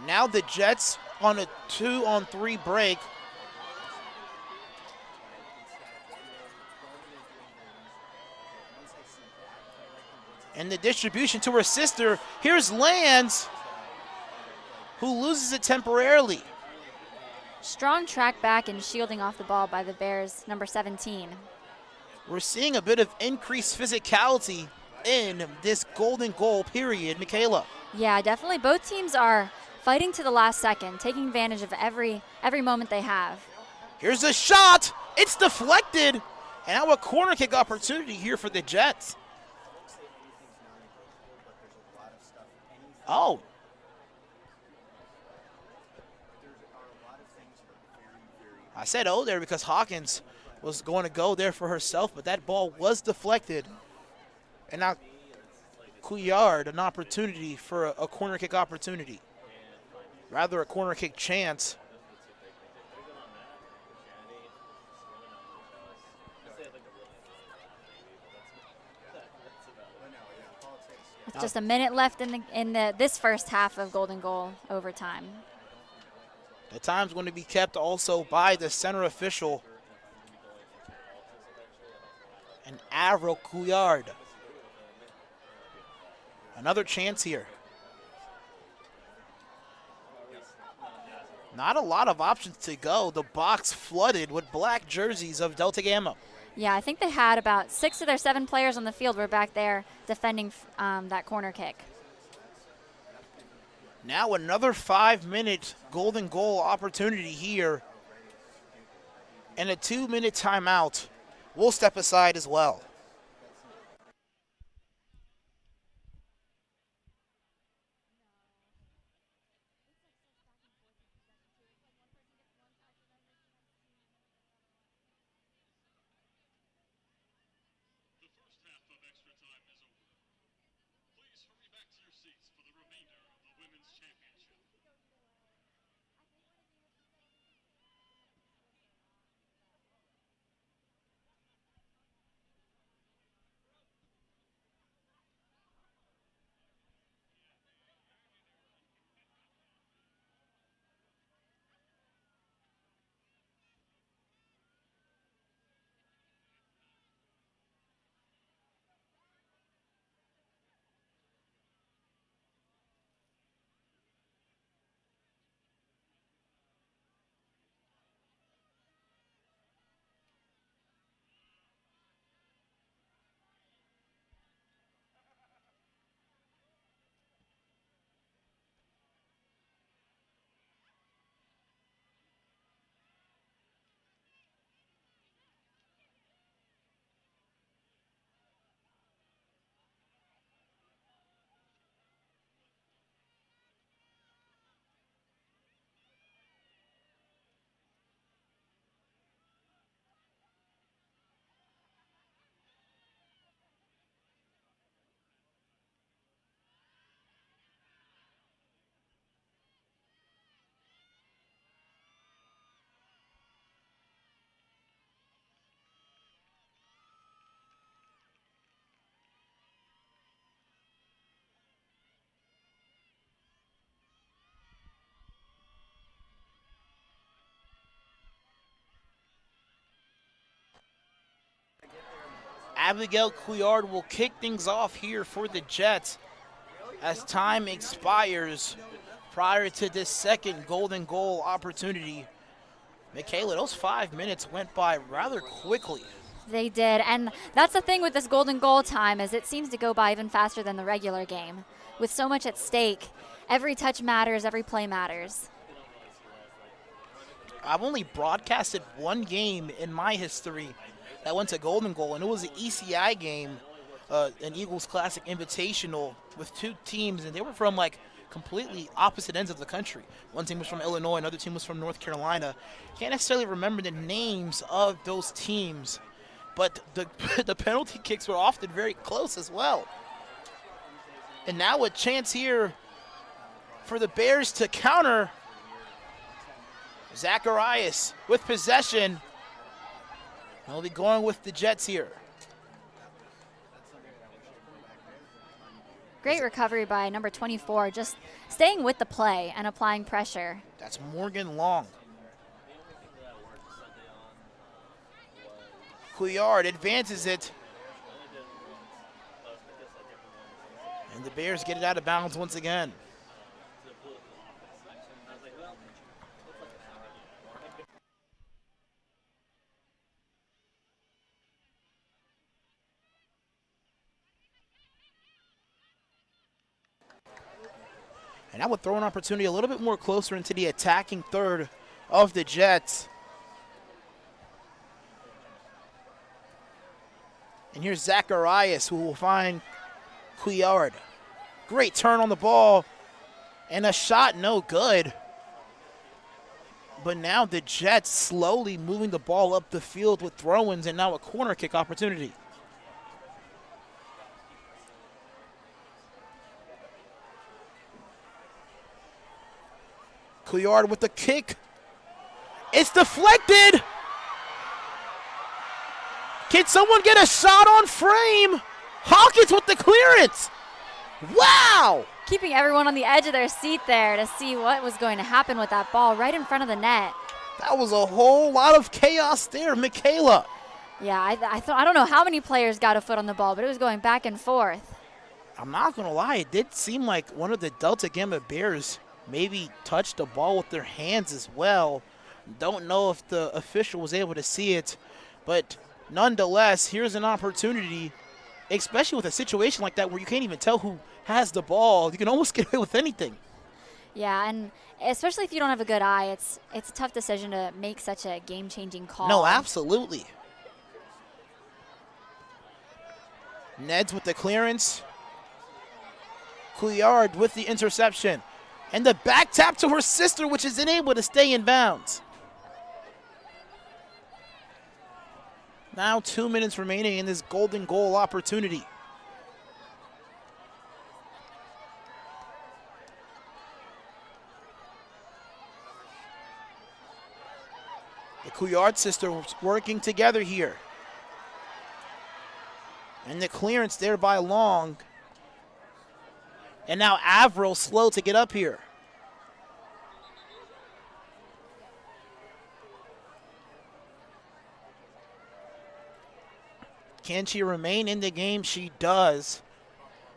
Now the Jets on a 2-on-3 break. And the distribution to her sister. Here's Lands, who loses it temporarily. Strong track back and shielding off the ball by the Bears, number 17. We're seeing a bit of increased physicality in this golden goal period, Michaela. Yeah, definitely. Both teams are fighting to the last second, taking advantage of every moment they have. Here's a shot. It's deflected. And now a corner kick opportunity here for the Jets. Oh. I said oh there because Hawkins was going to go there for herself, but that ball was deflected. And now Couillard, an opportunity for a corner kick opportunity. Rather a corner kick chance. It's just a minute left in this first half of golden goal overtime. The time's going to be kept also by the center official. And Avro Couillard. Another chance here. Not a lot of options to go. The box flooded with black jerseys of Delta Gamma. Yeah, I think they had about 6 of their 7 players on the field were back there defending that corner kick. Now another 5-minute golden goal opportunity here. And a 2-minute timeout. We'll step aside as well. Abigail Couillard will kick things off here for the Jets as time expires prior to this second golden goal opportunity. Michaela, those 5 minutes went by rather quickly. They did, and that's the thing with this golden goal time is it seems to go by even faster than the regular game. With so much at stake, every touch matters, every play matters. I've only broadcasted one game in my history that went to golden goal, and it was an ECI game, an Eagles Classic Invitational with 2 teams, and they were from like completely opposite ends of the country. One team was from Illinois, another team was from North Carolina. Can't necessarily remember the names of those teams, but the penalty kicks were often very close as well. And now a chance here for the Bears to counter. Zacharias with possession. He'll be going with the Jets here. Great recovery by number 24, just staying with the play and applying pressure. That's Morgan Long. Couillard advances it. And the Bears get it out of bounds once again. And I would throw an opportunity a little bit more closer into the attacking third of the Jets. And here's Zacharias, who will find Couillard. Great turn on the ball. And a shot no good. But now the Jets slowly moving the ball up the field with throw-ins and now a corner kick opportunity. Couillard with the kick. It's deflected. Can someone get a shot on frame? Hawkins with the clearance. Wow. Keeping everyone on the edge of their seat there to see what was going to happen with that ball right in front of the net. That was a whole lot of chaos there, Michaela. Yeah, I don't know how many players got a foot on the ball, but it was going back and forth. I'm not going to lie. It did seem like one of the Delta Gamma Bears maybe touched the ball with their hands as well. Don't know if the official was able to see it, but nonetheless, here's an opportunity, especially with a situation like that where you can't even tell who has the ball. You can almost get away with anything. Yeah, and especially if you don't have a good eye, it's a tough decision to make such a game-changing call. No, absolutely. Neds with the clearance. Couillard with the interception. And the back tap to her sister, which is unable to stay in bounds. Now 2 minutes remaining in this golden goal opportunity. The Couillard sisters working together here. And the clearance there by Long. And now Averill slow to get up here. Can she remain in the game? She does.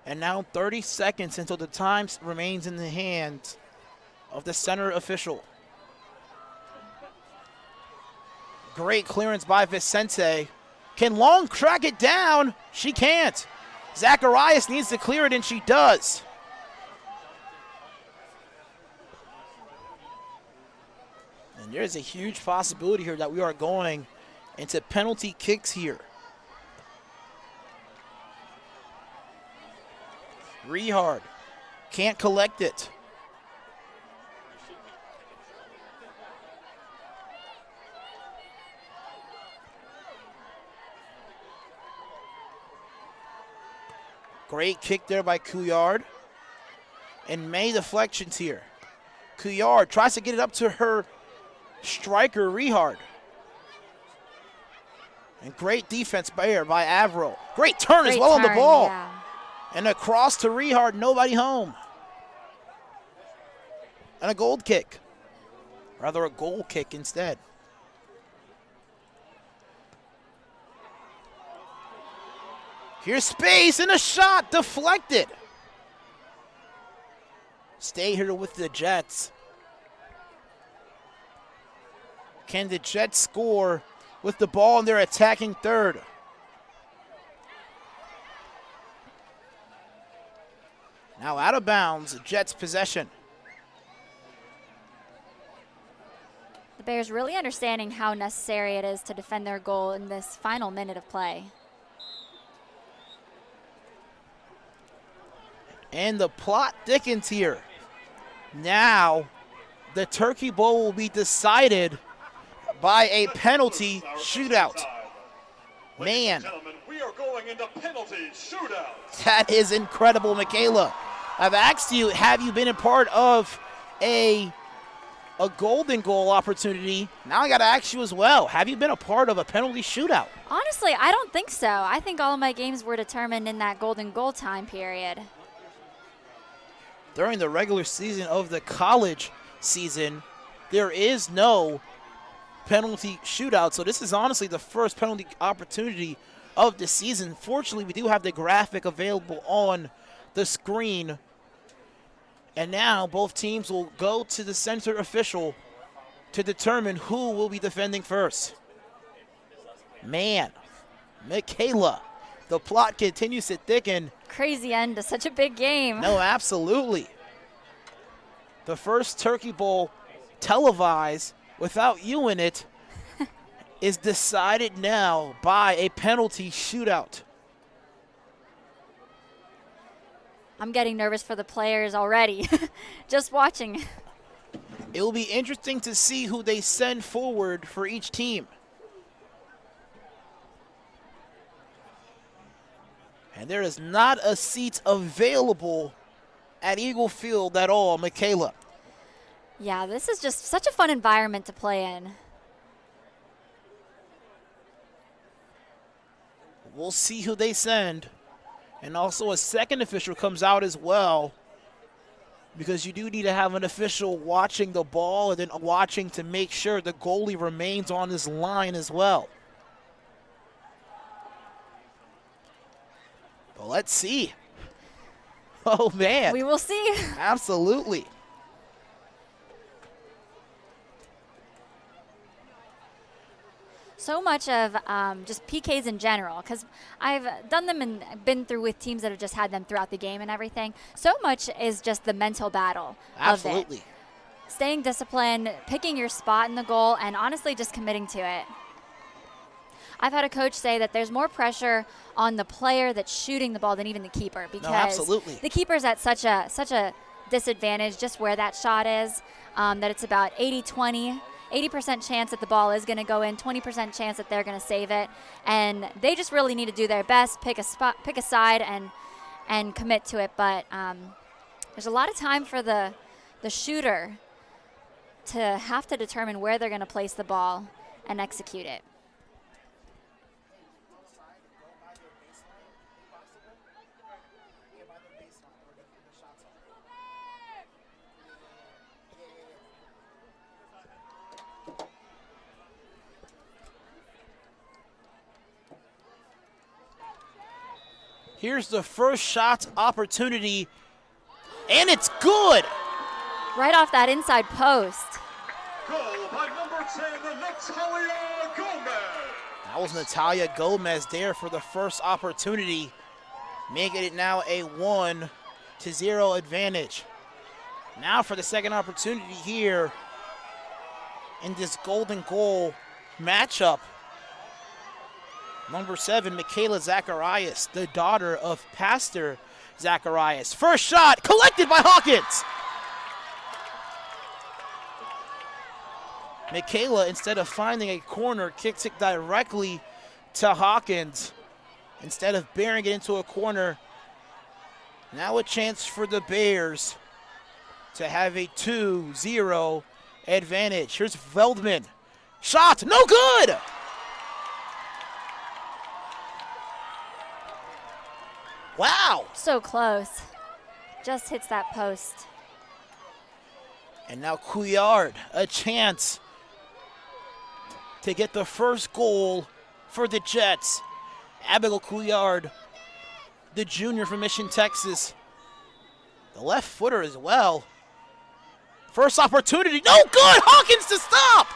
And now 30 seconds until the time remains in the hands of the center official. Great clearance by Vicente. Can Long track it down? She can't. Zacharias needs to clear it, and she does. And there's a huge possibility here that we are going into penalty kicks here. Rehard can't collect it. Great kick there by Couillard. And May deflections here. Couillard tries to get it up to her striker, Rehard. And great defense there by Averill. Great turn as well on the ball. Yeah. And across to Rehard, nobody home. And a goal kick. Rather a goal kick instead. Here's space and a shot deflected. Stay here with the Jets. Can the Jets score with the ball in their attacking third? Now out of bounds, Jets possession. The Bears really understanding how necessary it is to defend their goal in this final minute of play. And the plot thickens here. Now, the Turkey Bowl will be decided by a penalty shootout. Man, We are going into penalty shootout. that is incredible, Michaela. I've asked you, have you been a part of a golden goal opportunity? Now I got to ask you as well, have you been a part of a penalty shootout? Honestly, I don't think so. I think all of my games were determined in that golden goal time period. During the regular season of the college season, there is no penalty shootout. So this is honestly the first penalty opportunity of the season. Fortunately, we do have the graphic available on the screen. And now both teams will go to the center official to determine who will be defending first. Man, Michaela, the plot continues to thicken. Crazy end to such a big game. No, absolutely. The first Turkey Bowl televised without you in it is decided now by a penalty shootout. I'm getting nervous for the players already. Just watching. It will be interesting to see who they send forward for each team. And there is not a seat available at Eagle Field at all, Michaela. Yeah, this is just such a fun environment to play in. We'll see who they send. And also a second official comes out as well, because you do need to have an official watching the ball and then watching to make sure the goalie remains on his line as well. But let's see. Oh, man. We will see. Absolutely. so much of just PKs in general, because I've done them and been through with teams that have just had them throughout the game and everything. So much is just the mental battle of it. Staying disciplined, picking your spot in the goal, and honestly just committing to it. I've had a coach say that there's more pressure on the player that's shooting the ball than even the keeper, because the keeper's at such a disadvantage just where that shot is, that it's about 80-20. 80% chance that the ball is going to go in, 20% chance that they're going to save it, and they just really need to do their best, pick a spot, pick a side, and commit to it. But there's a lot of time for the shooter to have to determine where they're going to place the ball and execute it. Here's the first shot opportunity, and it's good. Right off that inside post. Goal by number 10, Natalia Gomez. That was Natalia Gomez there for the first opportunity, making it now a 1-0 advantage. Now for the second opportunity here in this golden goal matchup. Number 7, Michaela Zacharias, the daughter of Pastor Zacharias. First shot collected by Hawkins. Michaela, instead of finding a corner, kicks it directly to Hawkins. Instead of bearing it into a corner, now a chance for the Bears to have a 2-0 advantage. Here's Veldman. Shot, no good! Wow! So close. Just hits that post. And now Couillard, a chance to get the first goal for the Jets. Abigail Couillard, the junior from Mission, Texas. The left footer as well. First opportunity, no good! Hawkins to stop!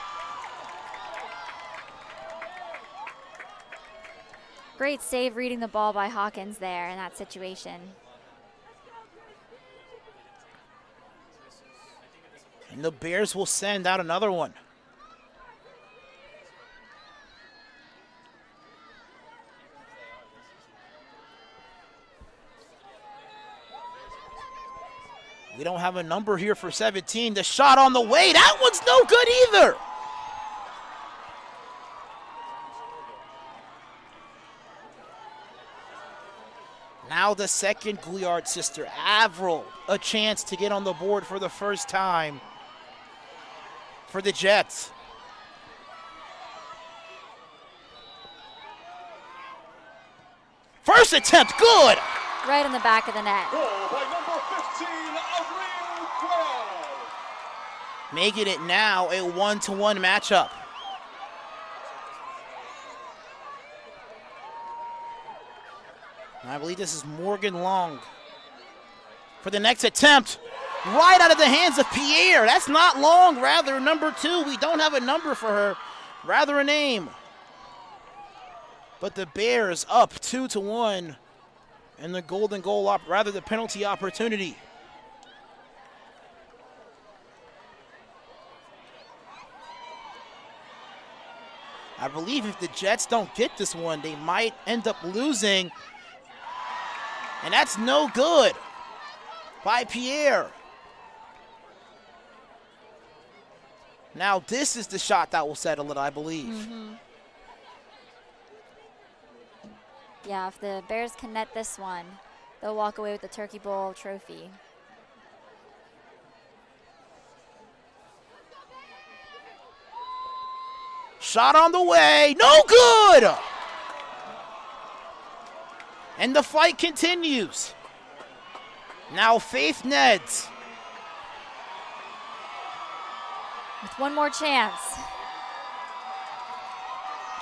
Great save reading the ball by Hawkins there in that situation. And the Bears will send out another one. We don't have a number here for 17. The shot on the way, that one's no good either. Now the second Couillard sister, Avril, a chance to get on the board for the first time for the Jets. First attempt, good! Right on the back of the net. Goal by number 15, Avril Guerrero. Making it now a 1-1 matchup. And I believe this is Morgan Long for the next attempt. Right out of the hands of Pierre. That's not Long, rather number 2. We don't have a number for her, rather a name. But the Bears up 2-1 in the golden goal, rather the penalty opportunity. I believe if the Jets don't get this one, they might end up losing. And that's no good by Pierre. Now this is the shot that will settle it, I believe. Mm-hmm. Yeah, if the Bears can net this one, they'll walk away with the Turkey Bowl trophy. Shot on the way, no good! And the fight continues. Now Faith Neds. With one more chance.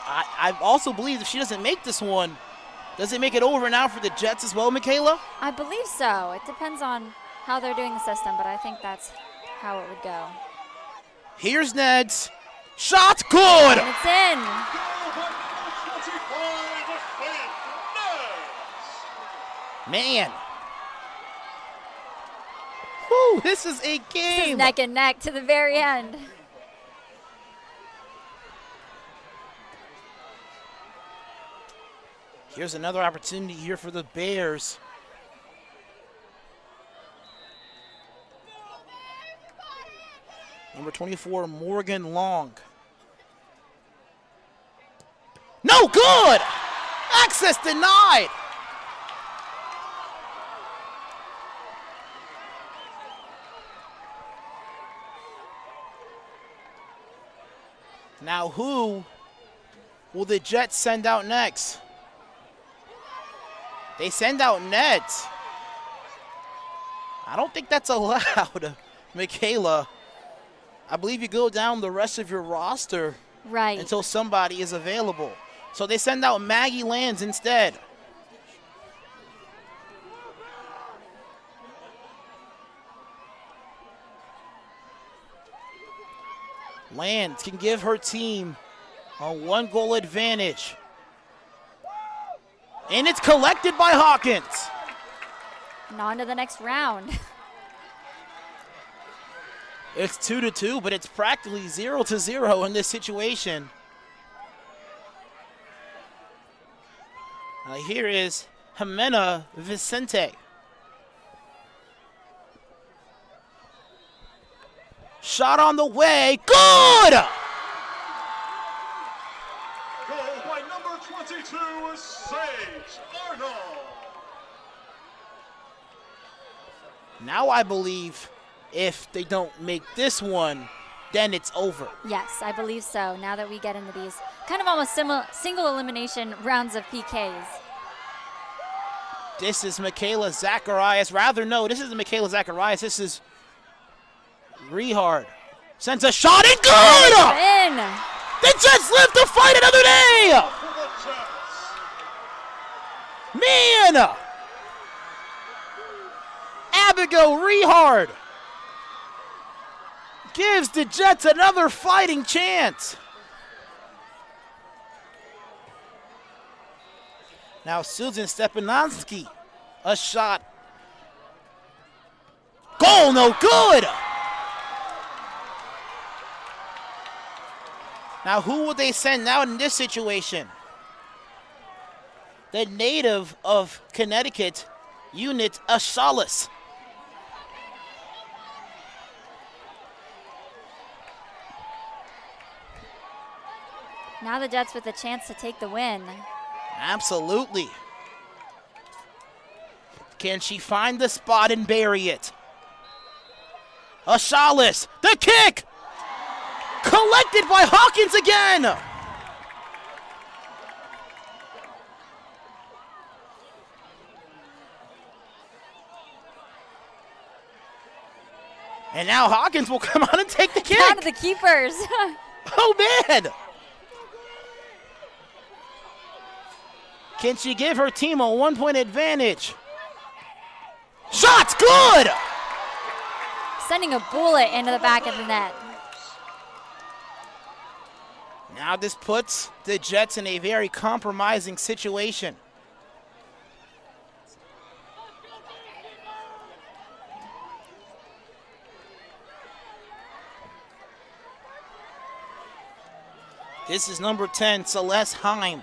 I also believe if she doesn't make this one, does it make it over now for the Jets as well, Michaela? I believe so. It depends on how they're doing the system, but I think that's how it would go. Here's Neds. Shot, good! And it's in. Man. Whew, this is a game. This is neck and neck to the very end. Here's another opportunity here for the Bears. Number 24, Morgan Long. No good! Access denied! Now who will the Jets send out next? They send out Neds. I don't think that's allowed, Michaela. I believe you go down the rest of your roster Right. until somebody is available. So they send out Maggie Lands instead. Lands can give her team a 1-goal advantage. And it's collected by Hawkins. And on to the next round. It's 2-2, but it's practically 0-0 in this situation. Here is Jimena Vicente. Shot on the way, good! Goal by number 22, Sage Arnold. Now I believe if they don't make this one, then it's over. Yes, I believe so. Now that we get into these kind of almost single elimination rounds of PKs. This is Michaela Zacharias. No, this isn't Michaela Zacharias. This is Rehard. Sends a shot and good! In. The Jets live to fight another day! Man! Abigail Rehard gives the Jets another fighting chance. Now Susan Stepanowski, a shot. Goal, no good! Now who will they send out in this situation? The native of Connecticut, Unit Ashalis. Now the Jets with a chance to take the win. Absolutely. Can she find the spot and bury it? Ashalis, the kick! Collected by Hawkins again! And now Hawkins will come out and take the kick. Down to the keepers. Oh, man! Can she give her team a 1-point advantage? Shot's good! Sending a bullet into the back of the net. Now this puts the Jets in a very compromising situation. This is number 10, Celeste Heim.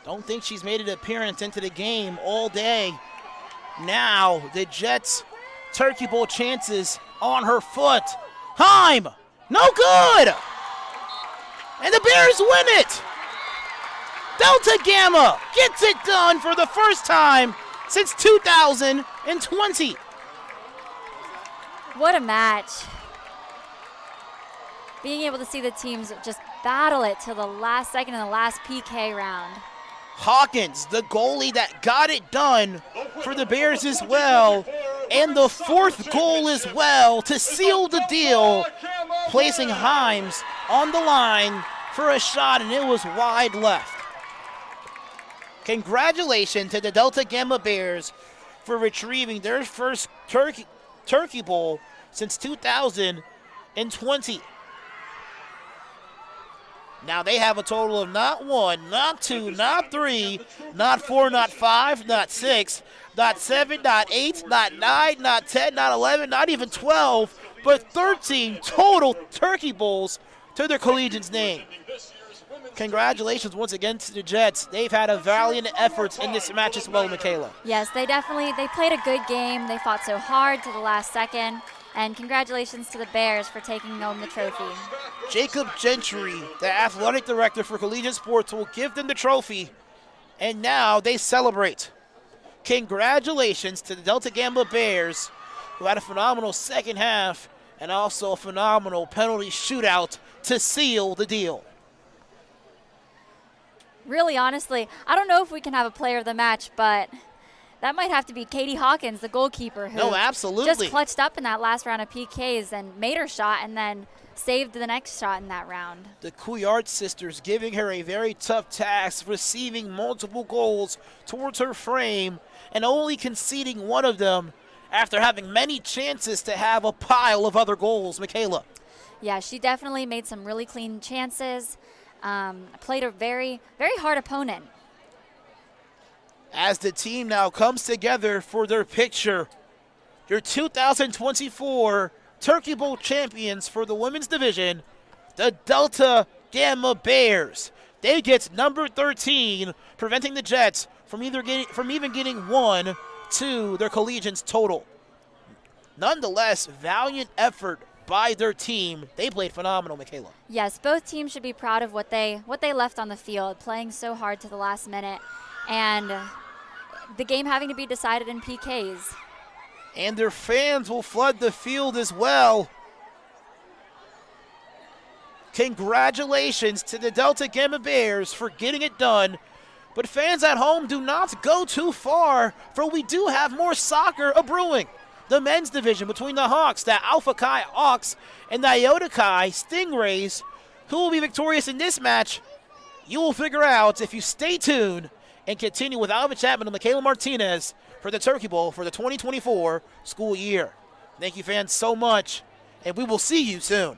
Don't think she's made an appearance into the game all day. Now the Jets' Turkey Bowl chances on her foot. Heim, no good! And the Bears win it! Delta Gamma gets it done for the first time since 2020. What a match. Being able to see the teams just battle it till the last second in the last PK round. Hawkins, the goalie that got it done for the Bears as well, and the fourth goal as well to seal the deal, placing Himes on the line for a shot, and it was wide left. Congratulations to the Delta Gamma Bears for retrieving their first Turkey Bowl since 2020. Now they have a total of not 1, not 2, not 3, not 4, not 5, not 6, not 7, not 8, not 9, not 10, not 11, not even 12, but 13 total Turkey Bowls to their collegiate's name. Congratulations once again to the Jets. They've had a valiant effort in this match as well, Michaela. Yes, they played a good game. They fought so hard to the last second. And congratulations to the Bears for taking home the trophy. Jacob Gentry, the athletic director for collegiate sports, will give them the trophy. And now they celebrate. Congratulations to the Delta Gamma Bears, who had a phenomenal second half and also a phenomenal penalty shootout to seal the deal. Really, honestly, I don't know if we can have a player of the match, but that might have to be Katie Hawkins, the goalkeeper, who absolutely just clutched up in that last round of PKs and made her shot and then saved the next shot in that round. The Couillard sisters giving her a very tough task, receiving multiple goals towards her frame and only conceding one of them after having many chances to have a pile of other goals. Michaela. Yeah, she definitely made some really clean chances. Played a very, very hard opponent. As the team now comes together for their picture, your 2024 Turkey Bowl champions for the women's division, the Delta Gamma Bears. They get number 13, preventing the Jets from even getting 1 to their collegiate's total. Nonetheless, valiant effort by their team. They played phenomenal, Michaela. Yes, both teams should be proud of what they left on the field, playing so hard to the last minute, and the game having to be decided in PKs. And their fans will flood the field as well. Congratulations to the Delta Gamma Bears for getting it done. But fans at home, do not go too far, for we do have more soccer a-brewing. The men's division between the Hawks, the Alpha Chi Hawks, and the Iota Chi Stingrays. Who will be victorious in this match? You will figure out if you stay tuned and continue with Alvin Chapman and Michaela Martinez for the Turkey Bowl for the 2024 school year. Thank you, fans, so much, and we will see you soon.